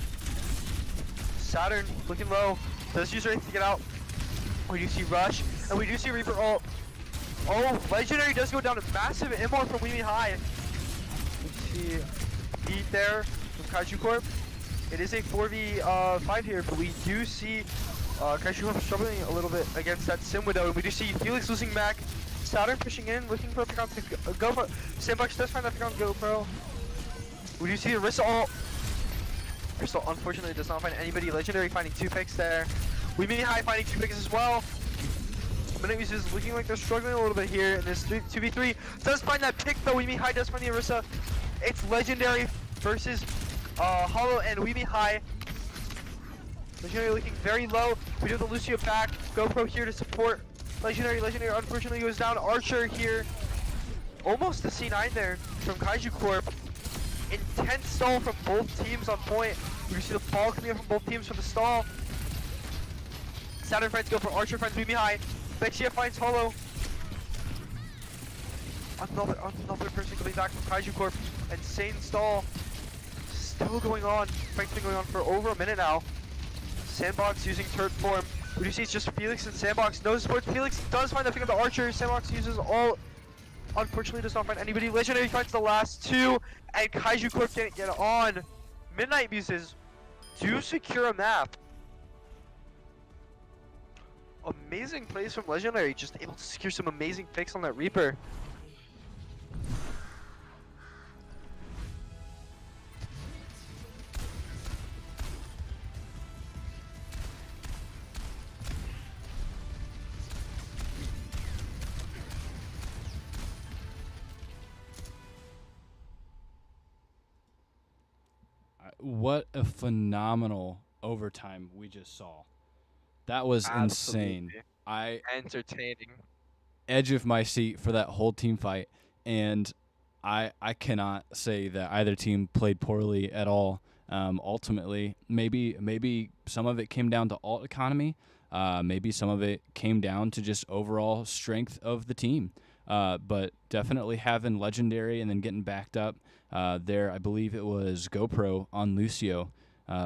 Saturn looking low, does use Wraith to get out. We do see Rush, and we do see Reaper ult. Oh, Legendary does go down to massive Immor from Weemy High. See beat there from Kaiju Corp. It is a 4v5 here, but we do see Kaiju Corp struggling a little bit against that Sim Widow, and we do see Felix losing back. Saturn pushing in, looking for a pick on GoPro. Sandbox does find that pick on GoPro. We do see Orisa ult. Orisa unfortunately does not find anybody. Legendary finding 2 picks there. We may High finding 2 picks as well. Midnight Muses looking like they're struggling a little bit here in this 2v3. Does find that pick though. Weemy High does find the Orisa. It's Legendary versus Hollow and Weemy High. Legendary looking very low. We do the Lucio back. GoPro here to support Legendary. Legendary unfortunately goes down. Archer here. Almost the C9 there from Kaiju Corp. Intense stall from both teams on point. We see the ball coming in from both teams from the stall. Saturn finds GoPro. Archer finds Weemy High. Mexia finds Hollow. Another person coming back from Kaiju Corp. Insane stall. Still going on. Fight's been going on for over a minute now. Sandbox using turret form. What do you see? It's just Felix and Sandbox. No support. Felix does find the thing of the Archer. Sandbox uses all. Unfortunately, does not find anybody. Legendary finds the last two, and Kaiju Corp can't get on. Midnight Muses do secure a map. Amazing plays from Legendary, just able to secure some amazing picks on that Reaper. What a phenomenal overtime we just saw. That was insane. I entertaining. Edge of my seat for that whole team fight, and I cannot say that either team played poorly at all. Ultimately, maybe some of it came down to alt economy. Maybe some of it came down to just overall strength of the team. But definitely having Legendary and then getting backed up there, I believe it was GoPro on Lucio,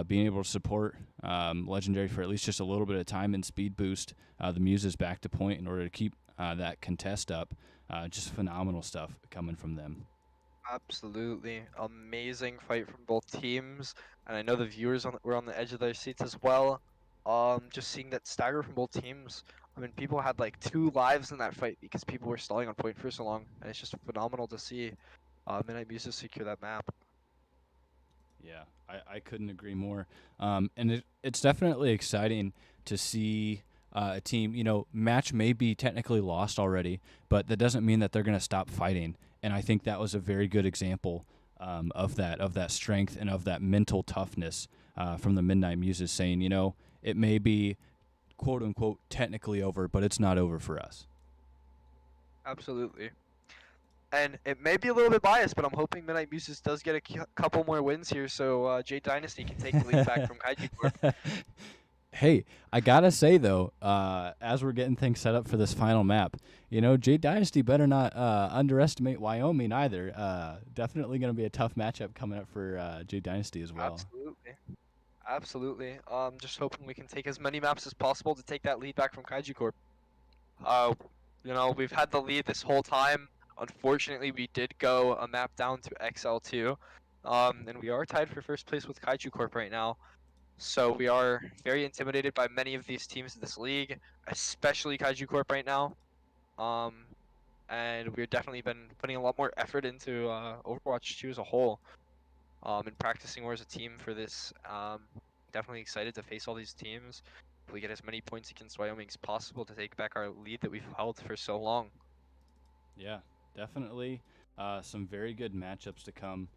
being able to support Legendary for at least just a little bit of time and speed boost the Muses back to point in order to keep that contest up. Just phenomenal stuff coming from them. Absolutely amazing fight from both teams, and I know the viewers were on the edge of their seats as well. Just seeing that stagger from both teams. I mean, people had like 2 lives in that fight because people were stalling on point for so long, and it's just phenomenal to see Midnight Muses secure that map. Yeah, I couldn't agree more. And it's definitely exciting to see a team, match may be technically lost already, but that doesn't mean that they're going to stop fighting. And I think that was a very good example of that strength and of that mental toughness from the Midnight Muses saying, it may be quote unquote technically over, but it's not over for us. Absolutely. And it may be a little bit biased, but I'm hoping Midnight Muses does get a couple more wins here so J Dynasty can take the lead back from Kaiju Corp. Hey, I gotta say though, as we're getting things set up for this final map, J Dynasty better not underestimate Wyoming either. Definitely gonna be a tough matchup coming up for J Dynasty as well. Absolutely. Just hoping we can take as many maps as possible to take that lead back from Kaiju Corp. We've had the lead this whole time. Unfortunately, we did go a map down to XL2, and we are tied for first place with Kaiju Corp right now. So we are very intimidated by many of these teams in this league, especially Kaiju Corp right now. And we've definitely been putting a lot more effort into Overwatch 2 as a whole, and practicing more as a team for this. Definitely excited to face all these teams. We get as many points against Wyoming as possible to take back our lead that we've held for so long. Yeah, definitely some very good matchups to come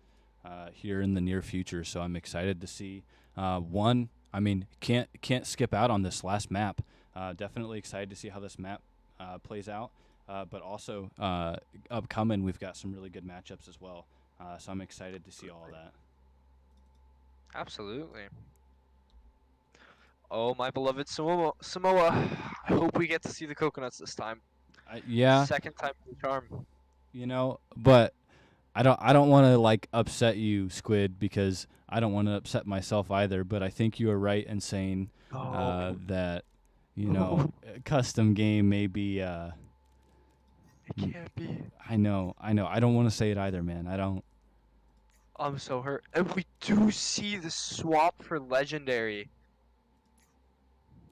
here in the near future. So I'm excited to see. Can't skip out on this last map. Definitely excited to see how this map plays out. But also upcoming, we've got some really good matchups as well. So I'm excited to see all of that. Absolutely. Oh, my beloved Samoa. I hope we get to see the coconuts this time. Yeah. Second time for the charm. But I don't want to upset you, Squid, because I don't want to upset myself either. But I think you are right in saying that custom game may be. It can't be. I know. I don't want to say it either, man. I don't. I'm so hurt. And we do see the swap for Legendary.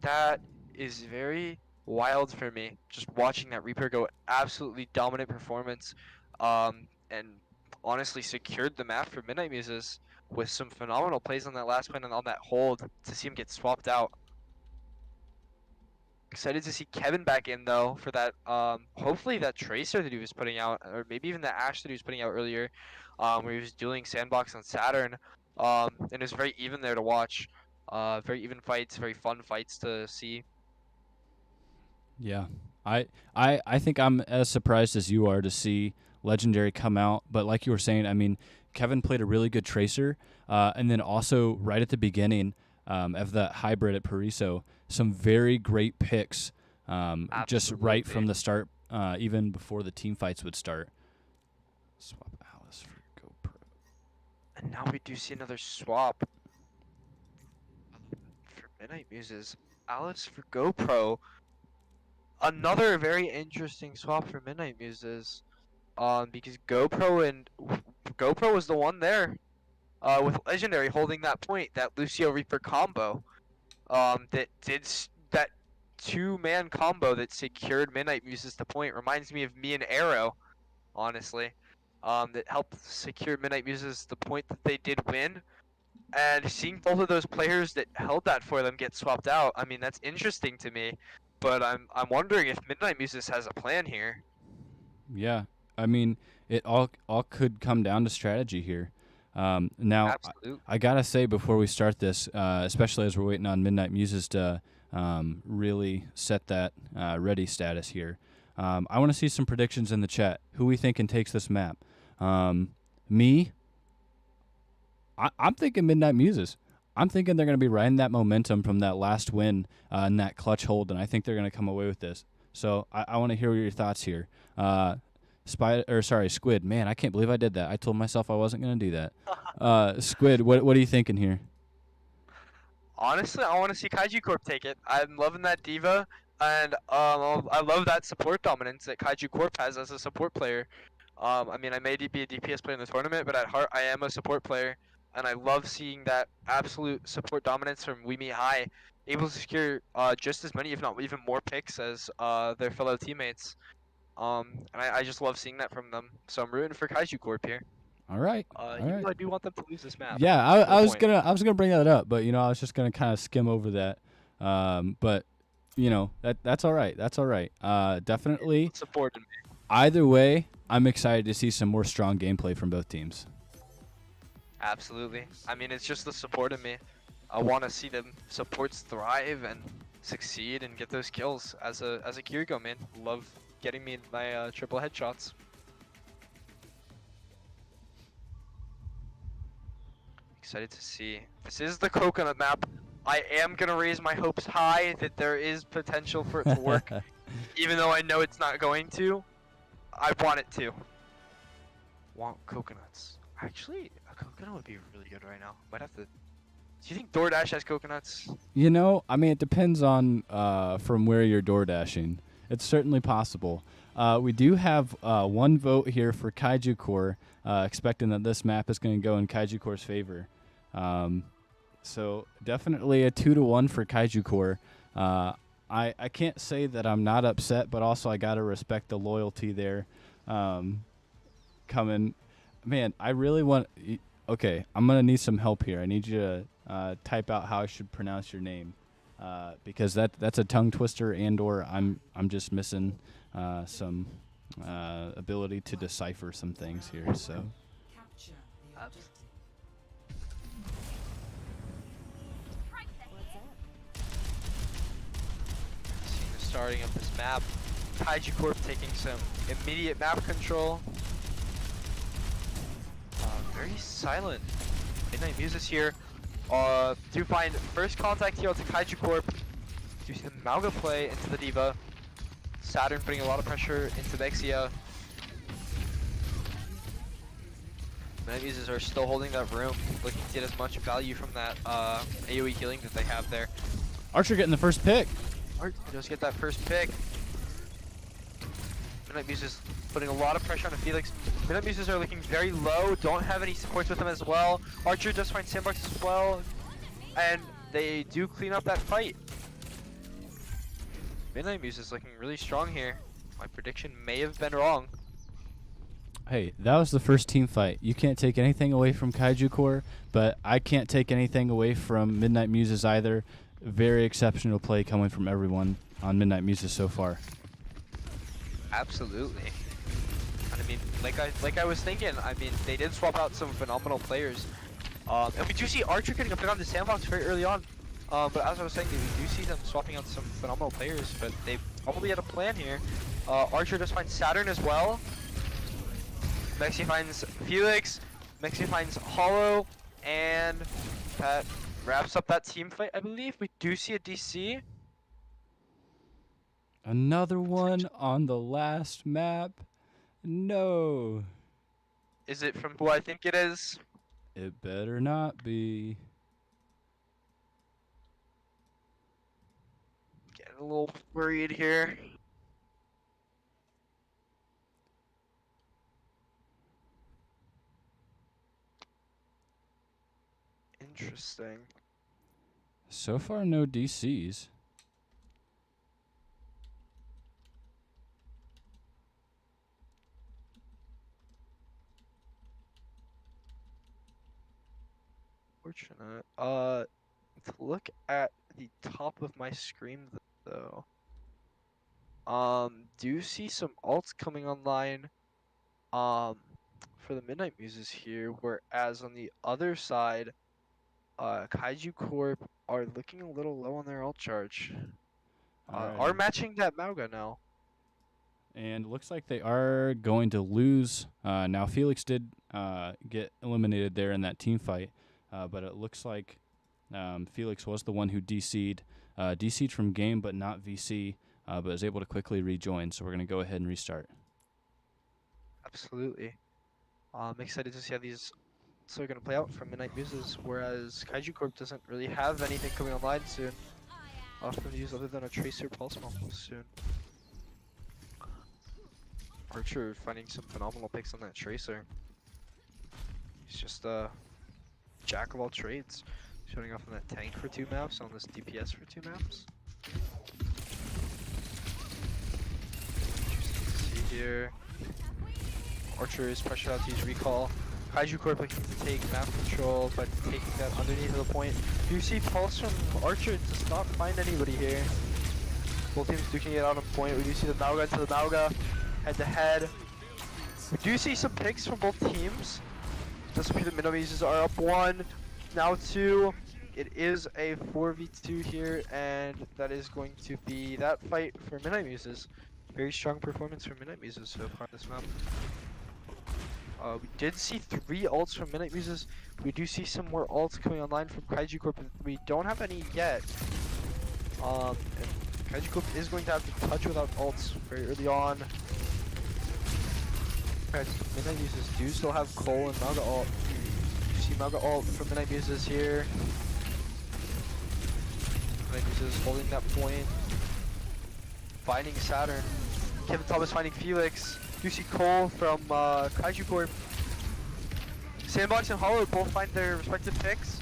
That is very wild for me. Just watching that Reaper go absolutely dominant performance, and honestly secured the map for Midnight Muses with some phenomenal plays on that last point and on that hold to see him get swapped out. Excited to see Kevin back in though for that. Hopefully that Tracer that he was putting out, or maybe even the Ash that he was putting out earlier, where he was dueling Sandbox on Saturn, and it was very even there to watch. Very even fights, very fun fights to see. Yeah, I think I'm as surprised as you are to see Legendary come out. But like you were saying, I mean, Kevin played a really good Tracer, and then also right at the beginning of that hybrid at Pariso, some very great picks, just right from the start, even before the team fights would start. Swap Alice for GoPro. And now we do see another swap for Midnight Muses. Alice for GoPro. Another very interesting swap for Midnight Muses. Because GoPro was the one there. With Legendary holding that point, that Lucio Reaper combo. That two-man combo that secured Midnight Muses to point. Reminds me of me and Arrow, honestly. That helped secure Midnight Muses the point that they did win. And seeing both of those players that held that for them get swapped out, I mean, that's interesting to me. But I'm wondering if Midnight Muses has a plan here. Yeah, I mean, it all could come down to strategy here. Now, I gotta say before we start this, especially as we're waiting on Midnight Muses to really set that ready status here, I want to see some predictions in the chat. Who we thinking takes this map? Me, I'm thinking Midnight Muses. I'm thinking they're going to be riding that momentum from that last win and that clutch hold, and I think they're going to come away with this. So I want to hear your thoughts here. Squid. Man, I can't believe I did that. I told myself I wasn't going to do that. Squid, what are you thinking here? Honestly, I want to see Kaiju Corp take it. I'm loving that diva, and I love that support dominance that Kaiju Corp has as a support player. I mean, I may be a DPS player in the tournament, but at heart, I am a support player. And I love seeing that absolute support dominance from We Meet High, able to secure just as many, if not even more picks as their fellow teammates. And I just love seeing that from them. So I'm rooting for Kaiju Corp here. All right. Even though I do want them to lose this map. Yeah, I was gonna bring that up, but I was just gonna kind of skim over that. But that's all right. That's all right. Definitely. Supporting me. Either way, I'm excited to see some more strong gameplay from both teams. Absolutely. I mean, it's just the support in me. I want to see them supports thrive and succeed and get those kills as a Kiriko man. Love getting me my triple headshots. Excited to see. This is the coconut map. I am gonna raise my hopes high that there is potential for it to work, even though I know it's not going to. I want it to. Want coconuts. Actually, a coconut would be really good right now. Might have to. Do you think DoorDash has coconuts? I mean, it depends on from where you're DoorDashing. It's certainly possible. We do have one vote here for Kaiju Core, expecting that this map is going to go in Kaiju Core's favor. So definitely a 2-1 for Kaiju Core. I can't say that I'm not upset, but also I got to respect the loyalty there coming. Man, I really want... Okay, I'm going to need some help here. I need you to type out how I should pronounce your name. Because that's a tongue twister, and/or I'm just missing some ability to decipher some things here. So, starting of this map, Kaiju Corp taking some immediate map control. Very silent. Midnight Muses here. To find first contact here to Kaiju Corp. You see the Malga play into the Diva. Saturn putting a lot of pressure into Vexia. Midnight Muses are still holding that room, looking to get as much value from that AoE healing that they have there. Archer getting the first pick. Archer does get that first pick. Midnight Muses putting a lot of pressure on the Felix. Midnight Muses are looking very low, don't have any supports with them as well. Archer does find Sandbox as well, and they do clean up that fight. Midnight Muses looking really strong here. My prediction may have been wrong. Hey, that was the first team fight. You can't take anything away from Kaiju Core, but I can't take anything away from Midnight Muses either. Very exceptional play coming from everyone on Midnight Muses so far. Absolutely. I mean, like I was thinking, I mean, they did swap out some phenomenal players. And we do see Archer getting a pick on the Sandbox very early on. But as I was saying, we do see them swapping out some phenomenal players, but they probably had a plan here. Archer does find Saturn as well. Mexi finds Felix. Mexi finds Hollow, and that wraps up that team fight, I believe. We do see a DC. Another one on the last map. No. Is it from who I think it is? It better not be. Getting a little worried here. Interesting. So far, no DCs. Fortunate. To look at the top of my screen though. Do see some alts coming online. For the Midnight Muses here, whereas on the other side, Kaiju Corp are looking a little low on their alt charge. Are Alrighty. matching that Mauga now. And looks like they are going to lose. Now, Felix did get eliminated there in that team fight, but it looks like Felix was the one who DC'd. DC'd from game, but not VC, but was able to quickly rejoin. So we're going to go ahead and restart. Absolutely. I'm excited to see how these are going to play out from Midnight Muses, whereas Kaiju Corp doesn't really have anything coming online soon. For them to use other than a Tracer Pulse Bomb soon. Archer finding some phenomenal picks on that Tracer. He's just a jack of all trades. Showing off on that tank for 2 maps, on this DPS for 2 maps. Interesting to see here. Archer is pressured out to use recall. Kaiju Corp looking to take map control, but taking that underneath of the point. You see Pulse from Archer does not find anybody here. Both teams duking it out on point. We do see the Mauga to the Mauga, head to head. We do see some picks from both teams. Doesn't appear the Midnight Muses are up 1, now 2. It is a 4v2 here, and that is going to be that fight for Midnight Muses. Very strong performance from Midnight Muses so far this map. We did see 3 ults from Midnight Muses. We do see some more ults coming online from Kaiju Corp. We don't have any yet. And Kaiju Corp is going to have to touch without ults very early on. Alright, so Midnight Muses do still have Cole and Mauga ult. You see Mauga ult from Midnight Muses here. Midnight Muses holding that point. Finding Saturn. Kevin Thomas finding Felix. You see Cole from Kaiju Corp. Sandbox and Hollow both find their respective picks.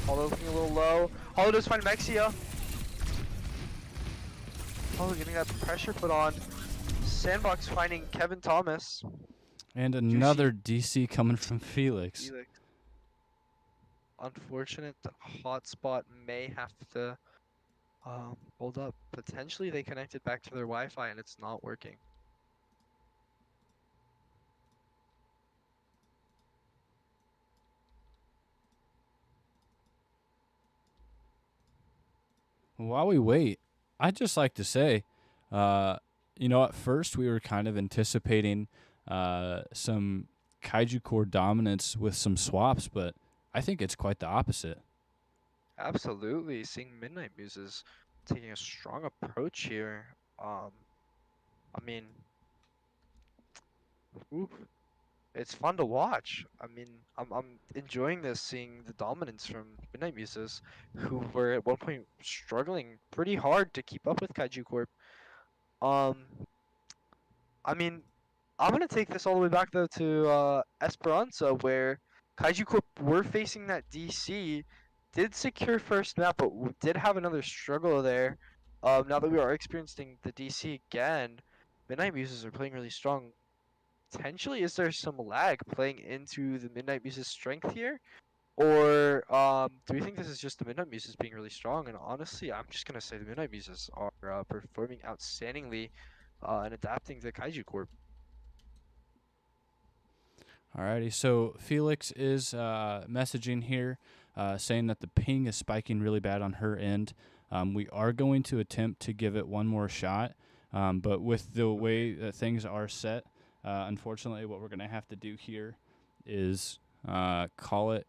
Hollow looking a little low. Hollow does find Mexia. Hollow getting that pressure put on. Sandbox finding Kevin Thomas. And another DC coming from Felix. Unfortunate, the hotspot may have to hold up. Potentially they connected back to their Wi-Fi and it's not working. While we wait, I'd just like to say, at first we were kind of anticipating some Kaiju Core dominance with some swaps, but I think it's quite the opposite. Absolutely, seeing Midnight Muses taking a strong approach here. Oof. It's fun to watch. I'm enjoying this, seeing the dominance from Midnight Muses, who were at one point struggling pretty hard to keep up with Kaiju Corp. I'm gonna take this all the way back though to Esperanza, where Kaiju Corp were facing that DC, did secure first map, but did have another struggle there. Now that we are experiencing the DC again, Midnight Muses are playing really strong. Potentially, is there some lag playing into the Midnight Muses' strength here? Or do we think this is just the Midnight Muses being really strong? And honestly, I'm just going to say the Midnight Muses are performing outstandingly and adapting to Kaiju Corp. Alrighty, so Felix is messaging here saying that the ping is spiking really bad on her end. We are going to attempt to give it one more shot, but with the way that things are set, unfortunately, what we're going to have to do here is call it.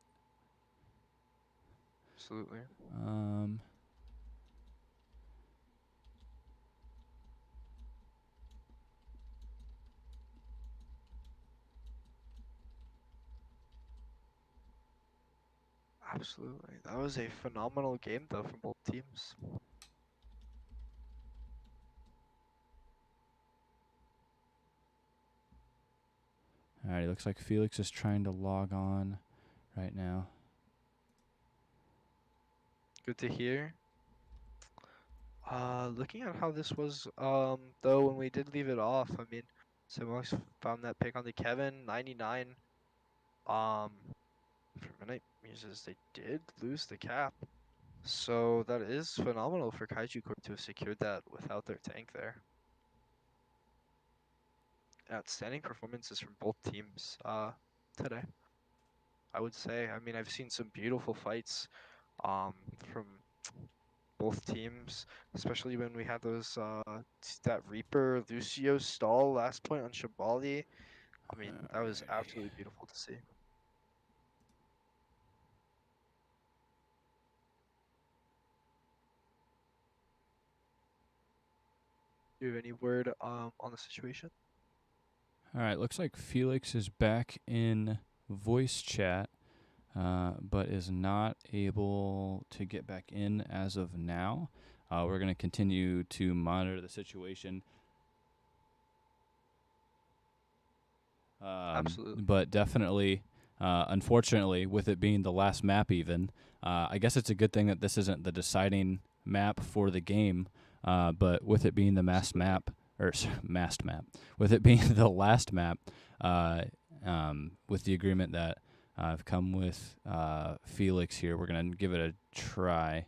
Absolutely. Absolutely. That was a phenomenal game, though, from both teams. Alright, looks like Felix is trying to log on right now. Good to hear. Looking at how this was, though, when we did leave it off, I mean, Simox found that pick on the Kevin, 99. For Midnight Muses, they did lose the cap. So that is phenomenal for Kaiju Corp to have secured that without their tank there. Outstanding performances from both teams today, I would say. I mean, I've seen some beautiful fights from both teams, especially when we had those that Reaper Lucio stall last point on Shabali. I mean, that was absolutely beautiful to see. Do you have any word on the situation? Alright, looks like Felix is back in voice chat, but is not able to get back in as of now. We're going to continue to monitor the situation. Absolutely. But definitely, unfortunately, with it being the last map even, I guess it's a good thing that this isn't the deciding map for the game, but with it being the masked map, or masked map, with it being the last map, with the agreement that I've come with Felix here, we're going to give it a try.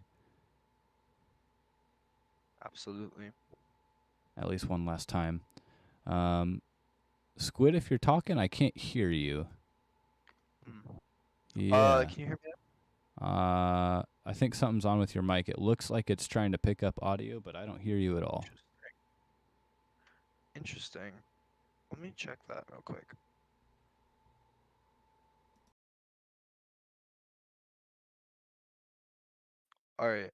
Absolutely. At least one last time. Squid, if you're talking, I can't hear you. Yeah. Can you hear me? I think something's on with your mic. It looks like it's trying to pick up audio, but I don't hear you at all. Interesting. Let me check that real quick. All right.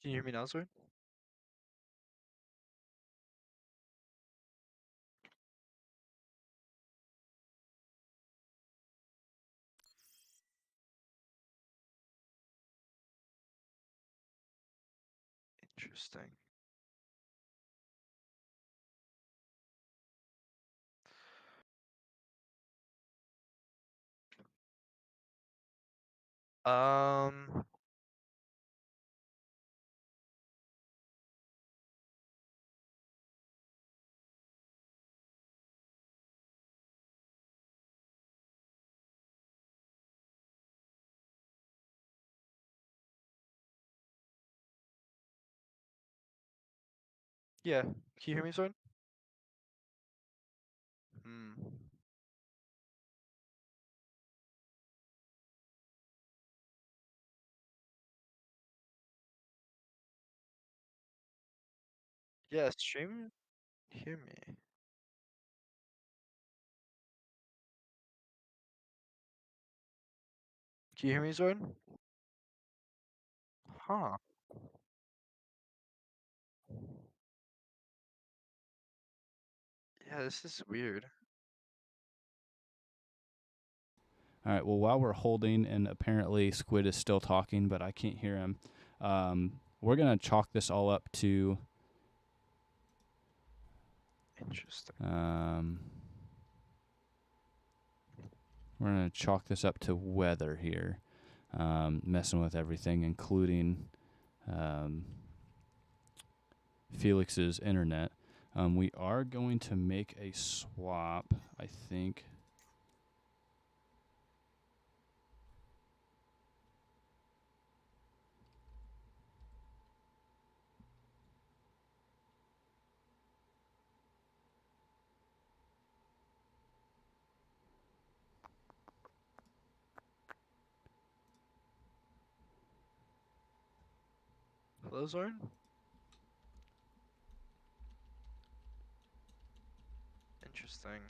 Can you hear me now, sir? Interesting. Um, yeah. Can you hear me, sir? Hmm. Yeah, stream. Hear me. Can you hear me, Zorn? Huh. Yeah, this is weird. All right. Well, while we're holding, and apparently Squid is still talking, but I can't hear him, we're going to chalk this all up to... Interesting. We're going to chalk this up to weather here, messing with everything, including Felix's internet. We are going to make a swap, I think. Hello, Zorn? Interesting.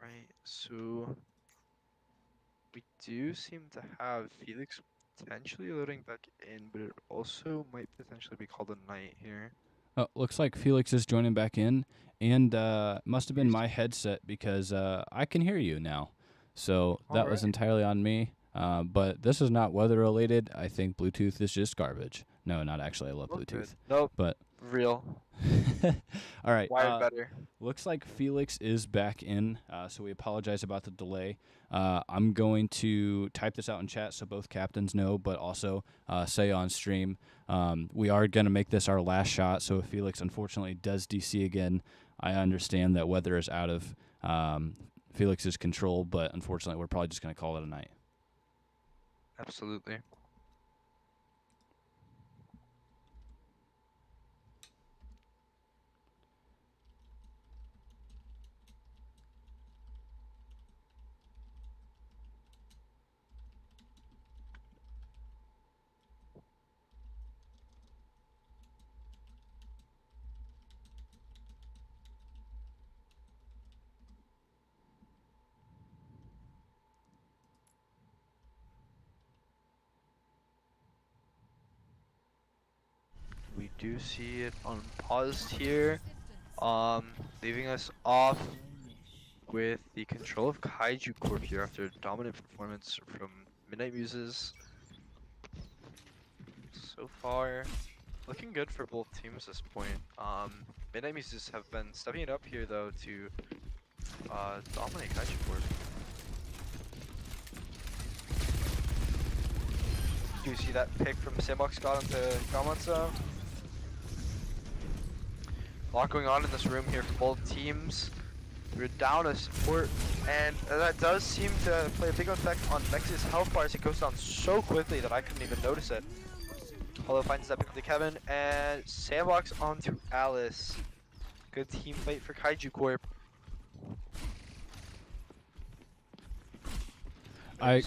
Right, so we do seem to have Felix potentially loading back in, but it also might potentially be called a night here. Looks like Felix is joining back in, and must have been my headset because I can hear you now. So that was entirely on me. But this is not weather related. I think Bluetooth is just garbage. No, not actually. I love Bluetooth. Good. Nope. But real. all right. Wired better. Looks like Felix is back in, so we apologize about the delay. I'm going to type this out in chat so both captains know, but also say on stream. We are going to make this our last shot, so if Felix unfortunately does DC again, I understand that weather is out of Felix's control, but unfortunately we're probably just going to call it a night. Absolutely. We do see it unpaused here, leaving us off with the control of Kaiju Corp here after a dominant performance from Midnight Muses. So far, looking good for both teams at this point. Midnight Muses have been stepping it up here though to dominate Kaiju Corp. Do you see that pick from Sandbox got into Gamansa? A lot going on in this room here for both teams. We're down a support, and that does seem to play a big effect on Vex's health bar as it goes down so quickly that I couldn't even notice it. Although finds that pick up to Kevin, and Sandbox onto Alice. Good team fight for Kaiju Corp. I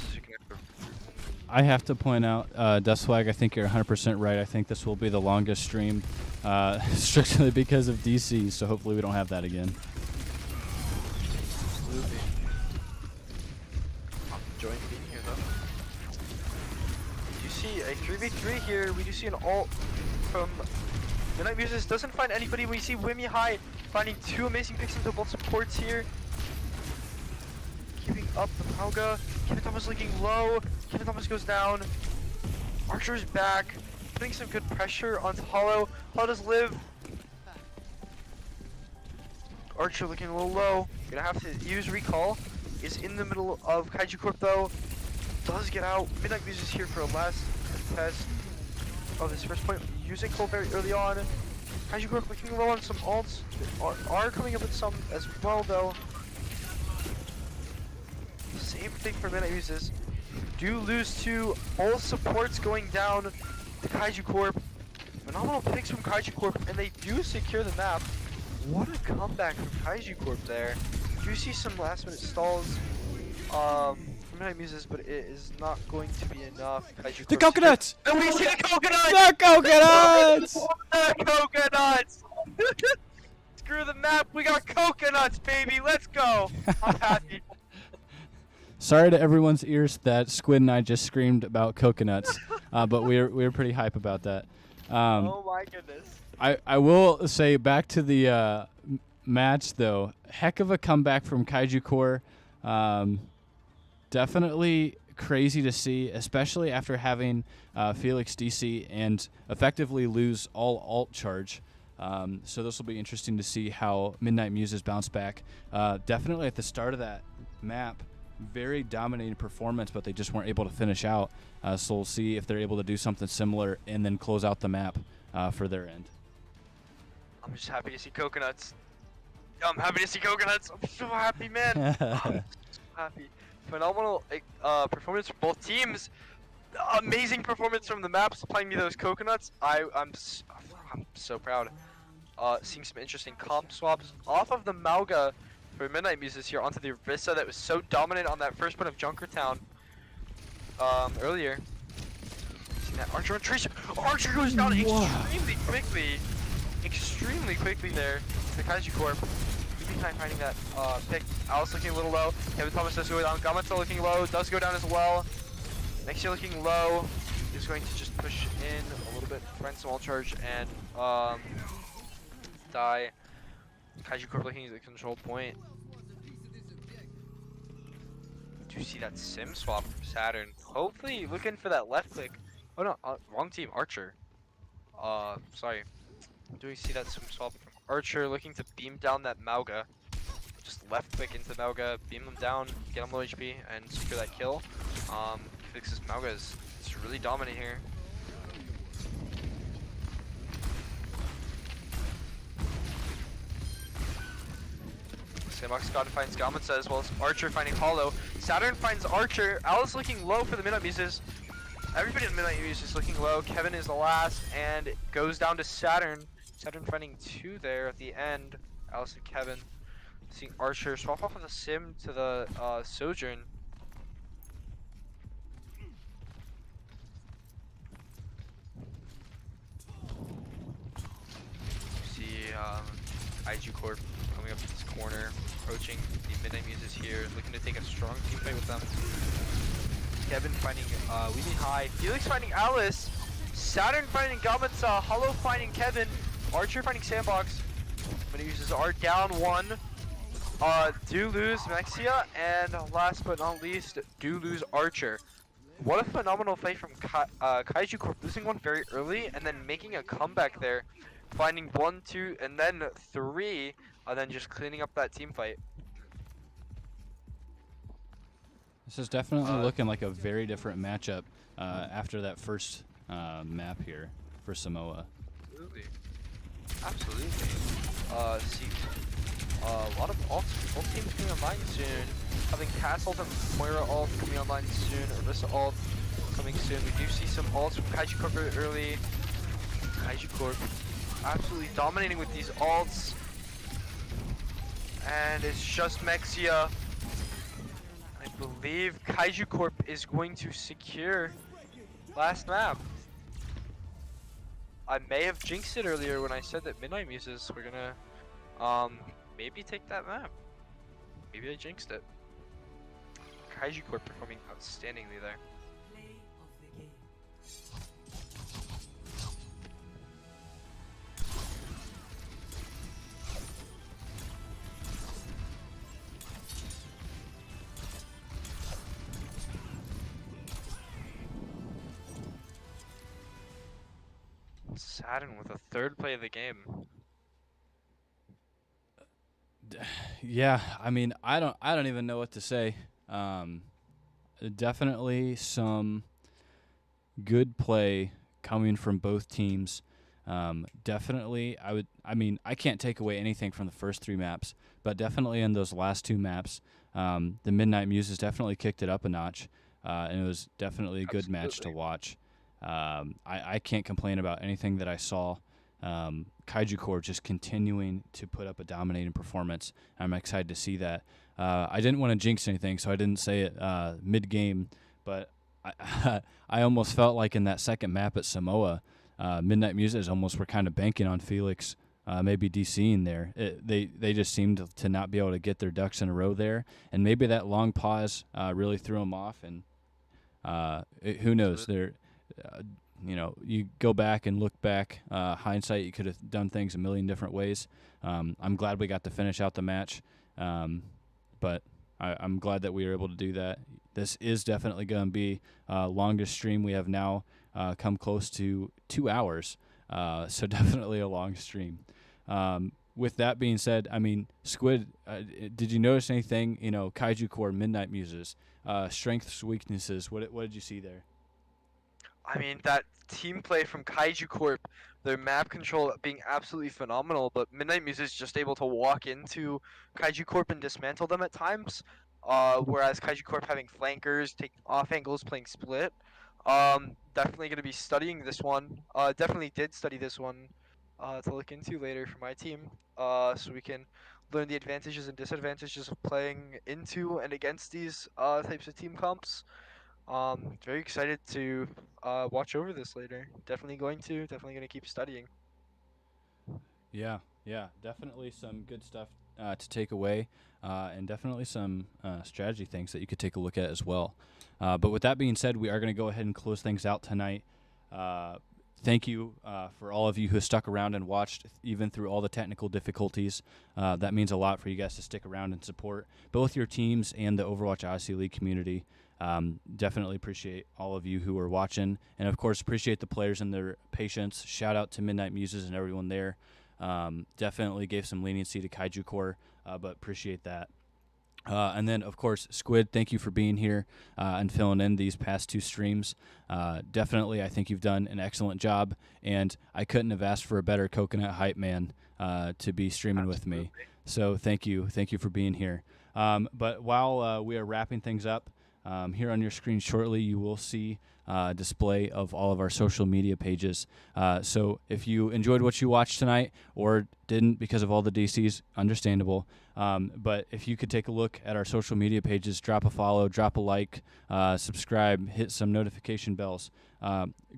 have to point out, Dustwag, I think you're 100% right. I think this will be the longest stream, strictly because of DC, so hopefully we don't have that again. Absolutely. I'm enjoying being here though. You see a 3v3 here. We do see an ult from Midnight Muses. Doesn't find anybody. We see Wimmy High finding two amazing picks into both supports here. Keeping up the Pauga. Kevin Thomas looking low. Kevin Thomas goes down. Archer's back. Putting some good pressure onto Hollow. Hollow does live. Archer looking a little low. Gonna have to use recall. Is in the middle of Kaiju Corp though. Does get out. Midnight Muses here for a last test of his first point. Using Cole very early on. Kaiju Corp looking low on some ults. Are coming up with some as well though. Same thing for Midnight Muses. Do lose to all supports going down to Kaiju Corp. Phenomenal picks from Kaiju Corp, and they do secure the map. What a comeback from Kaiju Corp there. Do see some last minute stalls from Midnight Muses, but it is not going to be enough. Kaiju The Corp coconuts! and we see the coconuts! The coconuts! The coconuts! screw the map. We got coconuts, baby. Let's go. I'm happy. Sorry to everyone's ears that Squid and I just screamed about coconuts, but we were pretty hype about that. Oh my goodness. I will say back to the match though, heck of a comeback from Kaiju Core. Definitely crazy to see, especially after having Felix DC and effectively lose all alt charge. So this will be interesting to see how Midnight Muses bounce back. Definitely at the start of that map, very dominating performance, but they just weren't able to finish out. So we'll see if they're able to do something similar and then close out the map for their end. I'm just happy to see coconuts. I'm happy to see coconuts. I'm so happy, man. I'm so happy. Phenomenal performance from both teams. Amazing performance from the map supplying me those coconuts. I'm so proud. Seeing some interesting comp swaps off of the Mauga for Midnight Muses here onto the Orisa that was so dominant on that first one of Junkertown earlier. Seeing that Archer on Tracer. Archer goes down extremely quickly there to the Kaiju Corp. Finding that pick. Alice looking a little low. Kevin Thomas does go down. Gamata looking low. Does go down as well. Nexia looking low. Is going to just push in a little bit. Find some all charge and die. Kaiju Corp looking at the control point. Do you see that sim swap from Saturn? Hopefully looking for that left click. Oh no, wrong team. Archer. Sorry. Do we see that sim swap from Archer looking to beam down that Mauga? Just left click into Mauga, beam them down, get them low HP, and secure that kill. Fixes Mauga is really dominant here. Sandbox God finds Gamatsa as well as Archer finding Hollow. Saturn finds Archer. Alice looking low for the Midnight Muses. Everybody in the Midnight Muses is looking low. Kevin is the last and it goes down to Saturn. Saturn finding two there at the end. Alice and Kevin. Seeing Archer swap off of the Sim to the Sojourn. See IG Corp coming up to this corner, approaching the Midnight Muses here, looking to take a strong team fight with them. Kevin finding Weaving High, Felix finding Alice, Saturn finding Gamatsa, Hollow finding Kevin, Archer finding Sandbox. Midnight Muses are down one. Do lose Mexia, and last but not least, do lose Archer. What a phenomenal fight from Kaiju Corp, losing one very early and then making a comeback there, finding 1, 2, and then 3, and then just cleaning up that team fight. This is definitely looking like a very different matchup after that first map here for Samoa. Absolutely. See a lot of ults, both teams coming online soon. Having Cass ult and Moira ult coming online soon, Orisa ult coming soon. We do see some ults from Kaiju Corp very early. Kaiju Corp absolutely dominating with these ults. And it's just Mexia. I believe Kaiju Corp is going to secure last map. I may have jinxed it earlier when I said that Midnight Muses were gonna maybe take that map. Maybe I jinxed it. Kaiju Corp performing outstandingly there. Saturn with a third play of the game. Yeah, I mean, I don't even know what to say. Definitely some good play coming from both teams. Definitely, I can't take away anything from the first 3 maps, but definitely in those last 2 maps, the Midnight Muses definitely kicked it up a notch, and it was definitely a good match to watch. I can't complain about anything that I saw. Kaiju Corp just continuing to put up a dominating performance. I'm excited to see that. I didn't want to jinx anything, so I didn't say it mid-game, but I almost felt like in that second map at Samoa, Midnight Muses almost were kind of banking on Felix maybe DCing there. They just seemed to not be able to get their ducks in a row there, and maybe that long pause really threw them off. And who knows? You go back and look back. Hindsight, you could have done things a million different ways. I'm glad we got to finish out the match, but I'm glad that we were able to do that. This is definitely going to be longest stream. We have now come close to 2 hours, so definitely a long stream. With that being said, I mean, Squid, did you notice anything? Kaiju Core, Midnight Muses, strengths, weaknesses. What did you see there? I mean, that team play from Kaiju Corp, their map control being absolutely phenomenal, but Midnight Muses just able to walk into Kaiju Corp and dismantle them at times, whereas Kaiju Corp having flankers, taking off angles, playing split. Definitely going to be studying this one. Definitely did study this one to look into later for my team, so we can learn the advantages and disadvantages of playing into and against these types of team comps. Very excited to watch over this later. Definitely going to keep studying. Yeah, definitely some good stuff to take away, and definitely some strategy things that you could take a look at as well. But with that being said, we are going to go ahead and close things out tonight. Thank you for all of you who stuck around and watched, even through all the technical difficulties. That means a lot for you guys to stick around and support both your teams and the Overwatch Odyssey League community. Definitely appreciate all of you who are watching, and of course appreciate the players and their patience. Shout out to Midnight Muses and everyone there. Definitely gave some leniency to Kaiju Core, but appreciate that. And then, of course, Squid, thank you for being here and filling in these past 2 streams. Definitely, I think you've done an excellent job, and I couldn't have asked for a better coconut hype man to be streaming with me. So thank you for being here. But while we are wrapping things up, here on your screen shortly, you will see a display of all of our social media pages. So if you enjoyed what you watched tonight or didn't because of all the DCs, understandable. But if you could take a look at our social media pages, drop a follow, drop a like, subscribe, hit some notification bells.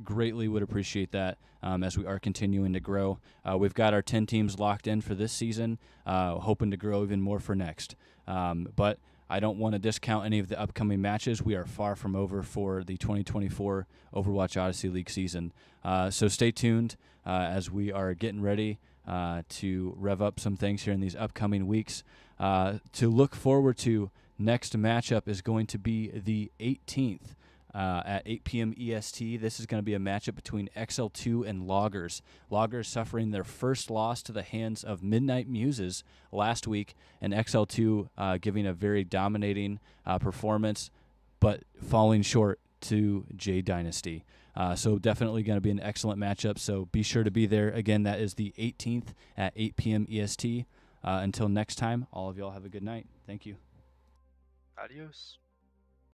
Greatly would appreciate that as we are continuing to grow. We've got our 10 teams locked in for this season, hoping to grow even more for next. But I don't want to discount any of the upcoming matches. We are far from over for the 2024 Overwatch Odyssey League season. So stay tuned as we are getting ready to rev up some things here in these upcoming weeks. To look forward to, next matchup is going to be the 18th. At 8 p.m. EST. This is going to be a matchup between XL2 and Loggers. Loggers suffering their first loss to the hands of Midnight Muses last week, and XL2 giving a very dominating performance, but falling short to J Dynasty. So definitely going to be an excellent matchup, so be sure to be there. Again, that is the 18th at 8 p.m. EST. Until next time, all of y'all have a good night. Thank you. Adios.